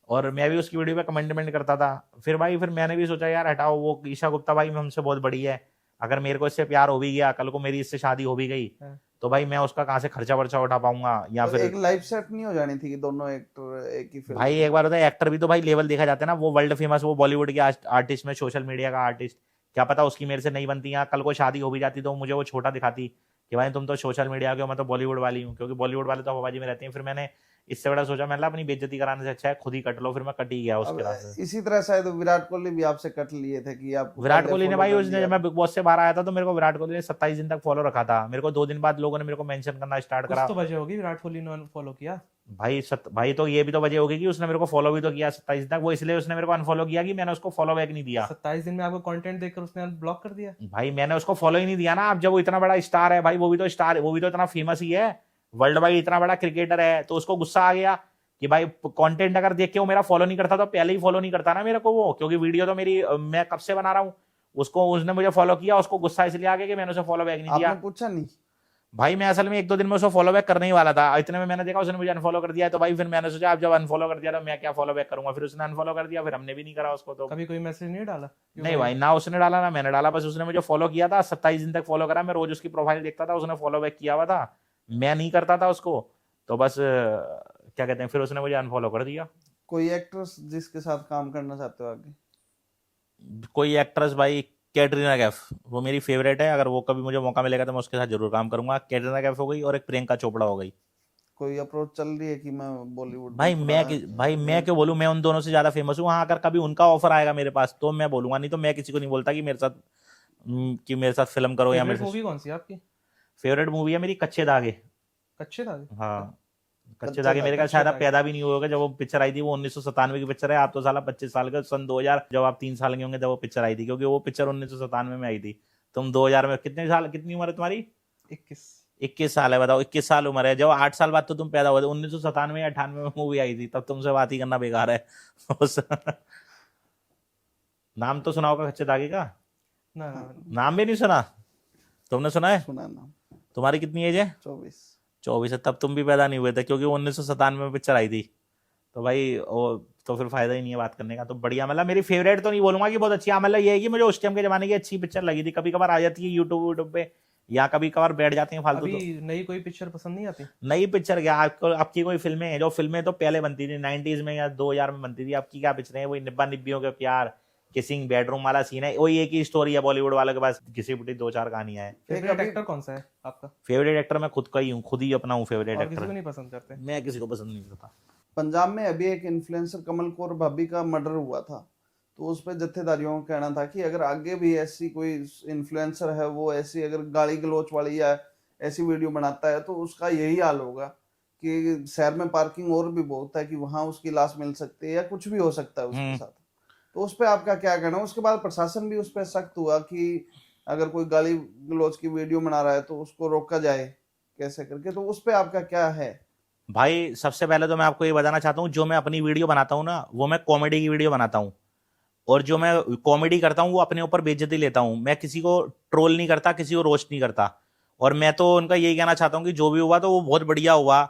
और मैं भी उसकी वीडियो पे कमेंटमेंट करता था। फिर मैंने भी सोचा यार हटाओ, वो ईशा गुप्ता भाई हमसे बहुत बड़ी है, अगर मेरे को इससे प्यार हो भी गया, कल को मेरी इससे शादी हो भी गई, हाँ। तो भाई मैं उसका कहाँ से खर्चा वर्चा उठा पाऊंगा? या तो फिर एक लाइफ सेट नहीं हो जानी थी कि दोनों एक्टर एक ही फिल्म भाई एक बार होता है, एक्टर भी तो भाई लेवल देखा जाता है ना, वो वर्ल्ड फेमस, वो बॉलीवुड के आर्टिस्ट में, सोशल मीडिया का आर्टिस्ट, क्या पता उसकी मेरे से नहीं बनती, या कल को शादी हो भी जाती तो मुझे वो छोटा दिखाती कि भाई तुम तो सोशल मीडिया के हो, मैं तो बॉलीवुड वाली हूँ, क्योंकि बॉलीवुड वाले तो हवाबाजी में रहते हैं। फिर मैंने इससे बड़ा सोचा, मैंने अपनी बेइज्जती कराने से अच्छा है खुद ही कट लो, फिर मैं कट ही गया अब उसके रास्ते। इसी तरह शायद विराट कोहली भी आपसे कट लिए थे कि आप विराट कोहली ने भाई उसने, जब मैं बिग बॉस से बाहर आया था तो मेरे को विराट कोहली ने 27 दिन तक फॉलो रखा था। मेरे को 2 दिन बाद लोगों ने मेरे को मेंशन करना स्टार्ट कुछ करा। तो वजह होगी विराट कोहली ने फॉलो किया। भाई तो ये भी तो वजह होगी कि उसने मेरे को फॉलो भी तो किया 27 दिन तक, वो इसलिए उसने मेरे को अनफॉलो किया कि मैंने उसको फॉलो बैक नहीं दिया। 27 दिन में आपको कंटेंट देखकर उसने ब्लॉक कर दिया। भाई मैंने उसको फॉलो ही नहीं दिया ना। अब जब वो इतना बड़ा स्टार है भाई, वो भी तो स्टार है, वो भी तो इतना फेमस ही है, वर्ल्ड वाइड इतना बड़ा क्रिकेटर है, तो उसको गुस्सा आ गया कि भाई कंटेंट अगर देख के वो मेरा फॉलो नहीं करता तो पहले ही फॉलो नहीं करता ना मेरे को वो, क्योंकि वीडियो तो मेरी मैं कब से बना रहा हूँ। उसको, उसने मुझे फॉलो किया, उसको गुस्सा इसलिए आ गया कि मैंने उसे फॉलो बैक नहीं दिया। आपने पूछा नहीं? भाई मैं असल में 1-2 दिन में उसको फॉलो बैक करने ही वाला था, इतने में मैंने देखा उसने मुझे अनफॉलो कर दिया, तो भाई फिर मैंने सोचा अब जब अनफॉलो कर दिया तो मैं क्या फॉलो बैक करूंगा। फिर उसने अनफॉलो कर दिया, फिर हमने भी नहीं करा उसको। तो कभी कोई मैसेज नहीं डाला? नहीं भाई, ना उसने डाला ना मैंने डाला, बस उसने मुझे फॉलो किया था, 27 दिन तक फॉलो करा, मैं रोज उसकी प्रोफाइल देखता था, उसने फॉलो बैक किया हुआ था, मैं नहीं करता था उसको, तो बस क्या कहते हैं, फिर उसने मुझे अनफॉलो कर दिया। कोई एक्ट्रेस जिसके साथ काम करना चाहते हो आगे? कोई एक्ट्रेस भाई, कैटरीना कैफ, वो मेरी फेवरेट है, अगर वो कभी मुझे मौका मिलेगा तो मैं उसके साथ जरूर काम करूंगा। कैटरीना कैफ हो गई, और एक प्रियंका चोपड़ा हो गई। कोई अप्रोच चल रही है कि मैं बॉलीवुड भाई में मैं थोड़ा भाई मैं क्यों बोलूं, मैं उन दोनों से ज्यादा फेमस हूँ। हाँ, अगर कभी उनका ऑफर आएगा मेरे पास तो मैं बोलूंगा, नहीं तो मैं किसी को नहीं बोलता कि मेरे साथ फिल्म करो या मेरे फेवरेट साथ। मूवी कौन सी है आपकी? फेवरेट मूवी है मेरी कच्चे धागे। कच्चे धागे। हाँ, कच्चे कच्चे धागे मेरे ख्याल कच्चे शायद आप धागे। पैदा भी नहीं हुए होगे जब वो पिक्चर आई थी। वो 1997 की पिक्चर है, आप तो साला 25 साल के, सन 2000 जब आप 3 साल के होंगे जब वो पिक्चर आई थी, क्योंकि वो पिक्चर 1997 में आई थी। तुम 2000 में कितने साल, कितनी उम्र है तुम्हारी? 21। 21 साल है, बताओ 21 साल उम्र है, जब 8 साल बाद तो तुम पैदा हुए थे। 1997 या 98 में मूवी आई थी, तब तुमसे बात ही करना बेकार है। उस नाम तो सुना होगा कच्चे धागे का, ना नाम भी नहीं सुना? तुमने सुना है? सुना नाम। तुम्हारी कितनी एज है? 24। 24 है, तब तुम भी पैदा नहीं हुए थे, क्योंकि 1997 में पिक्चर आई थी। तो भाई वो तो फिर फायदा ही नहीं है बात करने का। तो बढ़िया, मतलब मेरी फेवरेट तो नहीं बोलूंगा कि बहुत अच्छी, हाँ मतलब ये है कि मुझे उस टाइम के जमाने की अच्छी पिक्चर लगी थी। कभी कभार आ जाती है यूट्यूब पे, या कभी कभार बैठ जाते हैं फालतू। तो अभी नई कोई पिक्चर पसंद नहीं आती? नई पिक्चर क्या, आपको आपकी कोई फिल्में हैं? जो फिल्में तो पहले बनती थी 90s में या 2000 में बनती थी, आपकी क्या पिक्चर है? वही निब्बा निब्बियों के प्यार, किसिंग, बेडरूम वाला सीन है, वही एक ही स्टोरी है बॉलीवुड वालों के पास, घिसी पिटी 2-4 कहानियां हैं। फेवरेट एक्टर कौन सा है आपका? फेवरेट एक्टर मैं खुद का ही हूँ, खुद ही अपना हूँ फेवरेट और किसी को एक्टर। नहीं पसंद करते? मैं किसी को पसंद नहीं करता। पंजाब में अभी एक इन्फ्लुएंसर कमल कौर भाभी का मर्डर हुआ था, तो उस पर जत्थेदारियों का कहना था कि अगर आगे भी ऐसी कोई इन्फ्लुएंसर है, वो ऐसी अगर गाली गलौच वाली या ऐसी वीडियो बनाता है तो उसका यही हाल होगा कि शहर में पार्किंग और भी बहुत है कि वहां उसकी लाश मिल सकती है या कुछ भी हो सकता है उसके साथ। तो उस पर आपका क्या कहना है? उसके बाद प्रशासन भी उस पर सख्त हुआ कि अगर कोई गाली गलौच की वीडियो बना रहा है तो उसको रोका जाए कैसे करके, तो उस पर आपका क्या है? भाई सबसे पहले तो मैं आपको ये बताना चाहता हूँ, जो मैं अपनी वीडियो बनाता हूँ ना, वो मैं कॉमेडी की वीडियो बनाता हूँ, और जो मैं कॉमेडी करता हूँ वो अपने ऊपर बेइज्जती लेता हूँ। मैं किसी को ट्रोल नहीं करता, किसी को रोस्ट नहीं करता। और मैं तो उनका यही कहना चाहता हूँ कि जो भी हुआ तो वो बहुत बढ़िया हुआ,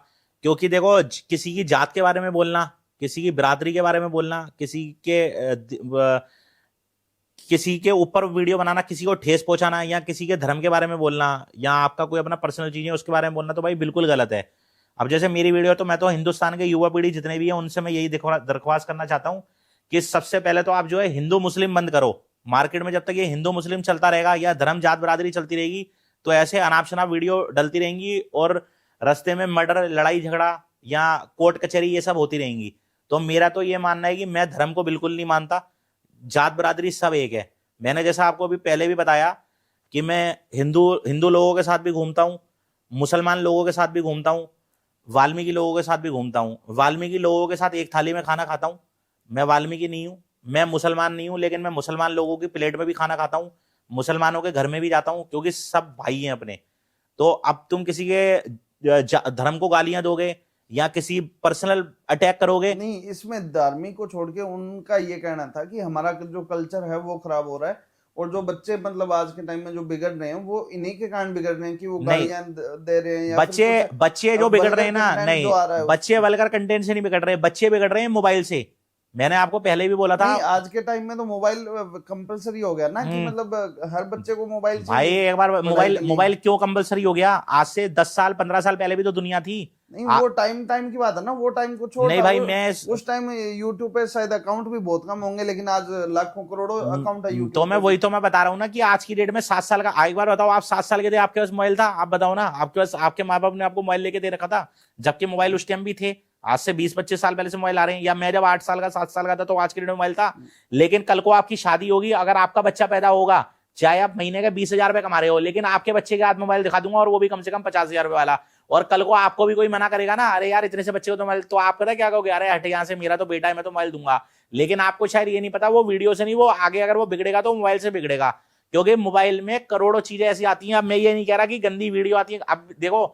क्योंकि देखो किसी की जात के बारे में बोलना, किसी की बिरादरी के बारे में बोलना, किसी के ऊपर वीडियो बनाना, किसी को ठेस पहुंचाना, या किसी के धर्म के बारे में बोलना, या आपका कोई अपना पर्सनल चीज है उसके बारे में बोलना, तो भाई बिल्कुल गलत है। अब जैसे मेरी वीडियो, तो मैं तो हिंदुस्तान के युवा पीढ़ी जितने भी है उनसे मैं यही दरख्वास्त करना चाहता हूँ कि सबसे पहले तो आप जो है हिंदू मुस्लिम बंद करो। मार्केट में जब तक ये हिंदू मुस्लिम चलता रहेगा या धर्म जात बरादरी चलती रहेगी तो ऐसे अनाप शनाप वीडियो डलती रहेंगी, और रास्ते में मर्डर, लड़ाई झगड़ा या कोर्ट कचहरी ये सब होती रहेंगी। तो मेरा तो ये मानना है कि मैं धर्म को बिल्कुल नहीं मानता, जात बरादरी सब एक है। मैंने जैसा आपको अभी पहले भी बताया कि मैं हिंदू लोगों के साथ भी घूमता हूँ, मुसलमान लोगों के साथ भी घूमता हूँ, वाल्मीकि लोगों के साथ भी घूमता हूँ। वाल्मीकि लोगों के साथ एक थाली में खाना खाता हूँ। मैं वाल्मीकि नहीं हूँ, मैं मुसलमान नहीं हूँ, लेकिन मैं मुसलमान लोगों की प्लेट में भी खाना खाता हूँ, मुसलमानों के घर में भी जाता हूँ, क्योंकि सब भाई हैं अपने। तो अब तुम किसी के धर्म को गालियां दोगे या किसी पर्सनल अटैक करोगे? नहीं, इसमें धार्मिक को छोड़ के उनका ये कहना था कि हमारा जो कल्चर है वो खराब हो रहा है, और जो बच्चे मतलब आज के टाइम में जो बिगड़ रहे हैं वो इन्हीं के कारण बिगड़ रहे हैं कि वो गालियां दे रहे हैं, या बच्चे जो बिगड़ रहे हैं ना, नहीं, बच्चे वल्गर कंटेंट से नहीं बिगड़ रहे, बच्चे बिगड़ रहे हैं मोबाइल से। मैंने आपको पहले भी बोला था। नहीं, आज के टाइम में तो मोबाइल कंपलसरी हो गया ना, कि मतलब हर बच्चे को मोबाइल भाई चाहिए। एक बार पढ़ाई के लिए। मोबाइल क्यों कंपलसरी हो गया? आज से 10 साल 15 साल पहले भी तो दुनिया थी। नहीं, वो टाइम की बात है ना, वो टाइम को छोड़। नहीं भाई, उस टाइम यूट्यूब पे शायद अकाउंट भी बहुत कम होंगे, लेकिन आज लाखों करोड़ों अकाउंट है यूट्यूब तो मैं पे। वही तो मैं बता रहा हूँ ना कि आज की डेट में 7 साल का, एक बार बताओ, आप 7 साल के थे, आपके पास मोबाइल था? आप बताओ ना, आपके पास आपके माँ बाप ने आपको मोबाइल लेके दे रखा था? जबकि मोबाइल उस टाइम भी थे। आज से 20-25 साल पहले से मोबाइल आ रहे हैं। या मैं जब 8 साल का 7 साल का था तो आज की डेट में मोबाइल था। लेकिन कल को आपकी शादी होगी, अगर आपका बच्चा पैदा होगा, चाहे आप महीने का 20,000 रुपए कमा रहे हो, लेकिन आपके बच्चे के हाथ मोबाइल दिखा दूंगा, और वो भी कम से कम 50,000 रुपए वाला। और कल को आपको भी कोई मना करेगा ना, अरे यार इतने से बच्चे को तो मोबाइल, तो आप पता क्या कहोगे? अरे हट यहाँ से, मेरा तो बेटा है, मैं तो मोबाइल दूंगा। लेकिन आपको शायद ये नहीं पता, वो वीडियो से नहीं, वो आगे अगर वो बिगड़ेगा तो मोबाइल से बिगड़ेगा। क्योंकि मोबाइल में करोड़ों चीजें ऐसी आती हैं। अब मैं ये नहीं कह रहा कि गंदी वीडियो आती है। अब देखो,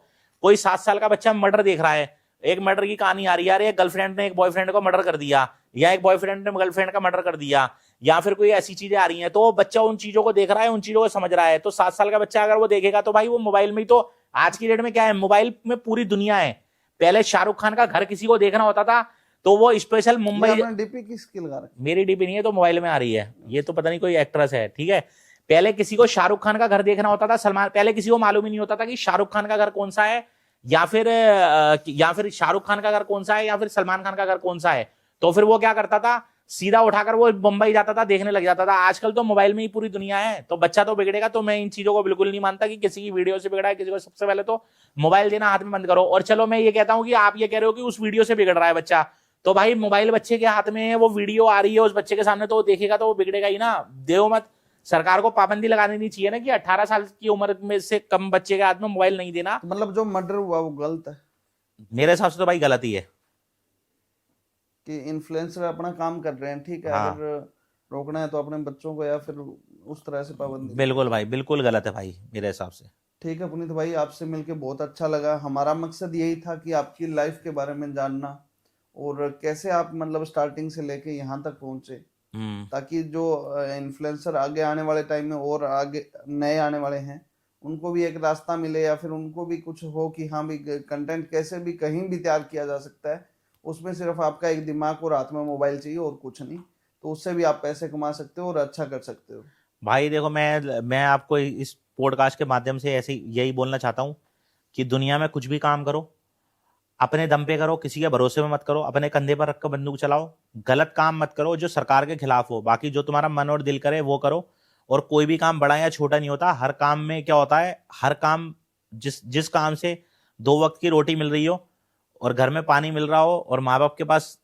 कोई 7 साल का बच्चा मर्डर देख रहा है, एक मर्डर की कहानी आ रही है, यार एक गर्लफ्रेंड ने एक बॉयफ्रेंड को मर्डर कर दिया, या एक बॉयफ्रेंड ने गर्लफ्रेंड का मर्डर कर दिया, या फिर कोई ऐसी चीजें आ रही हैं, तो बच्चा उन चीजों को देख रहा है, उन चीजों को समझ रहा है। तो 7 साल का बच्चा अगर वो देखेगा तो भाई वो मोबाइल में ही, तो आज की डेट में क्या है, मोबाइल में पूरी दुनिया है। पहले शाहरुख खान का घर किसी को देखना होता था तो वो स्पेशल मुंबई। डीपी किसकी लगा रहे? मेरी डीपी नहीं है, तो मोबाइल में आ रही है, ये तो पता नहीं कोई एक्ट्रेस है, ठीक है। पहले किसी को शाहरुख खान का घर देखना होता था, सलमान, पहले किसी को मालूम ही नहीं होता था कि शाहरुख खान का घर कौन सा है, या फिर शाहरुख खान का घर कौन सा है, या फिर सलमान खान का घर कौन सा है। तो फिर वो क्या करता था, सीधा उठाकर वो मुंबई जाता था, देखने लग जाता था। आजकल तो मोबाइल में ही पूरी दुनिया है, तो बच्चा तो बिगड़ेगा। तो मैं इन चीजों को बिल्कुल नहीं मानता कि किसी की वीडियो से बिगड़ा है किसी को। सबसे पहले तो मोबाइल देना हाथ में बंद करो। और चलो मैं ये कहता हूं कि आप ये कह रहे हो कि उस वीडियो से बिगड़ रहा है बच्चा, तो भाई मोबाइल बच्चे के हाथ में है, वो वीडियो आ रही है उस बच्चे के सामने, तो वो देखेगा तो वो बिगड़ेगा ही ना। देव मत, सरकार को पाबंदी लगा देनी चाहिए ना कि 18 साल की उम्र में से कम बच्चे के हाथ में मोबाइल नहीं देना। तो मतलब जो मर्डर हुआ वो गलत है? मेरे हिसाब से तो भाई गलत ही है। कि इन्फ्लुएंसर अपना काम कर रहे हैं, ठीक है, हाँ। अगर रोकना है तो अपने बच्चों को, या फिर उस तरह से पाबंदी। बिल्कुल भाई, बिल्कुल गलत है भाई मेरे हिसाब से। ठीक है पुनीत भाई, आपसे मिलके बहुत अच्छा लगा। हमारा मकसद यही था कि आपकी लाइफ के बारे में जानना, और कैसे आप मतलब स्टार्टिंग से लेके यहाँ तक पहुंचे, ताकि जो इन्फ्लुएंसर आगे आने वाले टाइम में और आगे नए आने वाले हैं उनको भी एक रास्ता मिले, या फिर उनको भी कुछ हो कि हाँ भी कंटेंट कैसे भी कहीं भी तैयार किया जा सकता है। उसमें सिर्फ आपका एक दिमाग और हाथ में मोबाइल चाहिए और कुछ नहीं, तो उससे भी आप पैसे कमा सकते हो और अच्छा कर सकते हो। भाई देखो, मैं आपको इस पॉडकास्ट के माध्यम से ऐसे यही बोलना चाहता हूँ कि दुनिया में कुछ भी काम करो, अपने दम पे करो, किसी के भरोसे में मत करो, अपने कंधे पर रखकर बंदूक चलाओ। गलत काम मत करो जो सरकार के खिलाफ हो। बाकी जो तुम्हारा मन और दिल करे वो करो। और कोई भी काम बड़ा या छोटा नहीं होता। हर काम में क्या होता है, हर काम, जिस काम से 2 वक्त की रोटी मिल रही हो, और घर में पानी मिल रहा हो, और माँ बाप के पास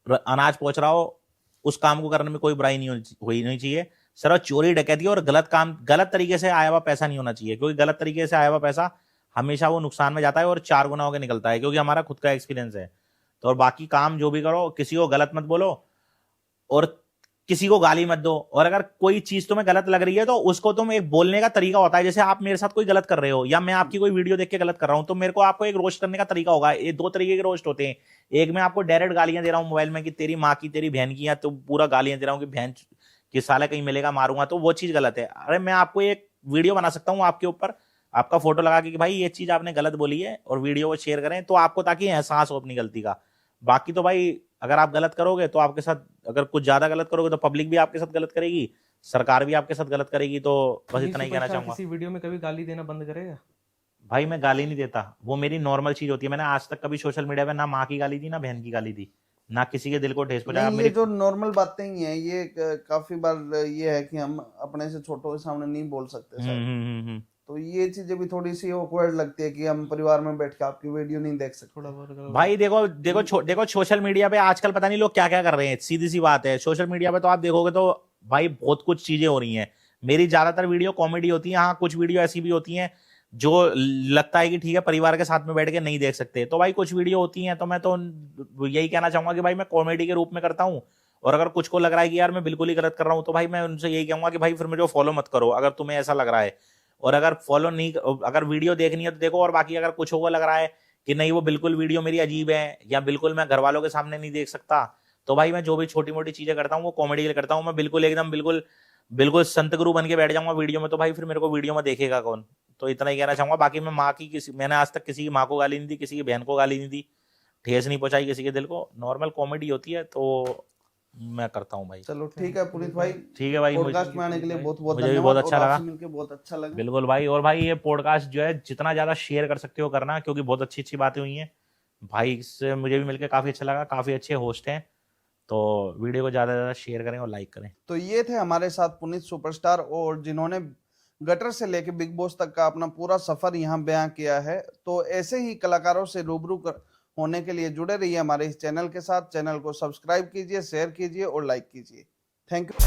अनाज पहुंच रहा हो, उस काम को करने में कोई बुराई नहीं चाहिए। सिर्फ चोरी डकैती और गलत काम, गलत तरीके से आया हुआ पैसा नहीं होना चाहिए, क्योंकि गलत तरीके से आया हुआ पैसा हमेशा वो नुकसान में जाता है और 4 गुना होकर निकलता है, क्योंकि हमारा खुद का एक्सपीरियंस है। तो और बाकी काम जो भी करो, किसी को गलत मत बोलो और किसी को गाली मत दो। और अगर कोई चीज तुम्हें गलत लग रही है तो उसको तुम, एक बोलने का तरीका होता है। जैसे आप मेरे साथ कोई गलत कर रहे हो, या मैं आपकी कोई वीडियो देख के गलत कर रहा हूं, तो मेरे को आपको एक रोस्ट करने का तरीका होगा। ये 2 तरीके के रोस्ट होते हैं। एक मैं आपको डायरेक्ट गालियां दे रहा हूं मोबाइल में कि तेरी माँ की, तेरी बहन की, या तो पूरा गालियां दे रहा हूं कि बहन कि साला कहीं मिलेगा मारूंगा, तो वो चीज गलत है। अरे मैं आपको एक वीडियो बना सकता हूँ आपके ऊपर, आपका फोटो लगा के कि भाई ये चीज आपने गलत बोली है, और वीडियो को शेयर करें, तो आपको ताकि एहसास हो अपनी गलती का। बाकी तो भाई अगर आप गलत करोगे तो आपके साथ, अगर कुछ ज्यादा गलत करोगे तो पब्लिक भी आपके साथ गलत करेगी, सरकार भी आपके साथ गलत करेगी। तो बस इतना ही कहना चाहूंगा। किसी वीडियो में कभी गाली देना बंद करेगा? भाई मैं गाली नहीं देता, वो मेरी नॉर्मल चीज होती है। मैंने आज तक कभी सोशल मीडिया पे ना माँ की गाली दी, ना बहन की गाली दी, ना किसी के दिल को ठेस पहुंचाया। नहीं, ये जो नॉर्मल बातें ही हैं, ये काफी बार ये है कि हम अपने से छोटों के सामने नहीं बोल सकते शायद। तो ये चीजें भी थोड़ी सी ऑकवर्ड लगती है कि हम परिवार में बैठ के आपकी वीडियो नहीं देख सकते। थोड़ा बहुत भाई देखो सोशल मीडिया पे आजकल पता नहीं लोग क्या क्या कर रहे हैं। सीधी सी बात है, सोशल मीडिया पे तो आप देखोगे तो भाई बहुत कुछ चीजें हो रही हैं। मेरी ज्यादातर वीडियो कॉमेडी होती है। हाँ, कुछ वीडियो ऐसी भी होती हैं जो लगता है कि ठीक है परिवार के साथ में बैठ के नहीं देख सकते, तो भाई कुछ वीडियो होती हैं। तो मैं तो यही कहना चाहूंगा कि भाई मैं कॉमेडी के रूप में करता हूँ। और अगर कुछ को लग रहा है कि यार मैं बिल्कुल ही गलत कर रहा हूँ, तो भाई मैं उनसे यही कहूंगा कि भाई फिर मुझे फॉलो मत करो अगर तुम्हें ऐसा लग रहा है। और अगर फॉलो नहीं, अगर वीडियो देखनी है तो देखो, और बाकी अगर कुछ होगा लग रहा है कि नहीं वो बिल्कुल वीडियो मेरी अजीब है, या बिल्कुल मैं घर वालों के सामने नहीं देख सकता, तो भाई मैं जो भी छोटी मोटी चीजें करता हूँ वो कॉमेडी के लिए करता हूँ। मैं बिल्कुल एकदम बिल्कुल संत गुरु बन के बैठ जाऊंगा वीडियो में, तो भाई फिर मेरे को वीडियो में देखेगा कौन। तो इतना ही कहना चाहूंगा। बाकी मैं मैंने आज तक किसी की माँ को गाली नहीं दी, किसी की बहन को गाली नहीं दी, ठेस नहीं पहुंचाई किसी के दिल को। नॉर्मल कॉमेडी होती है, तो मैं करता हूँ भाई। चलो ठीक है पुनीत भाई, ठीक है भाई, पॉडकास्ट में आने के लिए बहुत बहुत मुझे भी धन्यवाद, बहुत अच्छा और लगा। आपसे मिलके बहुत अच्छा लगा। बिल्कुल भाई, और भाई ये पॉडकास्ट जो है जितना ज़्यादा शेयर कर सकते हो करना, क्योंकि बहुत अच्छी अच्छी बातें हुई हैं भाई, इससे मुझे भी मिलकर काफ़ी अच्छा लगा, काफ़ी अच्छे होस्ट हैं, तो वीडियो को ज़्यादा से ज़्यादा शेयर करें और लाइक करें। तो ये थे हमारे साथ पुनीत सुपरस्टार, और जिन्होंने गटर से लेके बिग बॉस तक का अपना पूरा सफर यहाँ बयां किया है। तो ऐसे ही कलाकारों से रूबरू होने के लिए जुड़े रहिए हमारे इस चैनल के साथ। चैनल को सब्सक्राइब कीजिए, शेयर कीजिए और लाइक कीजिए। Thank you.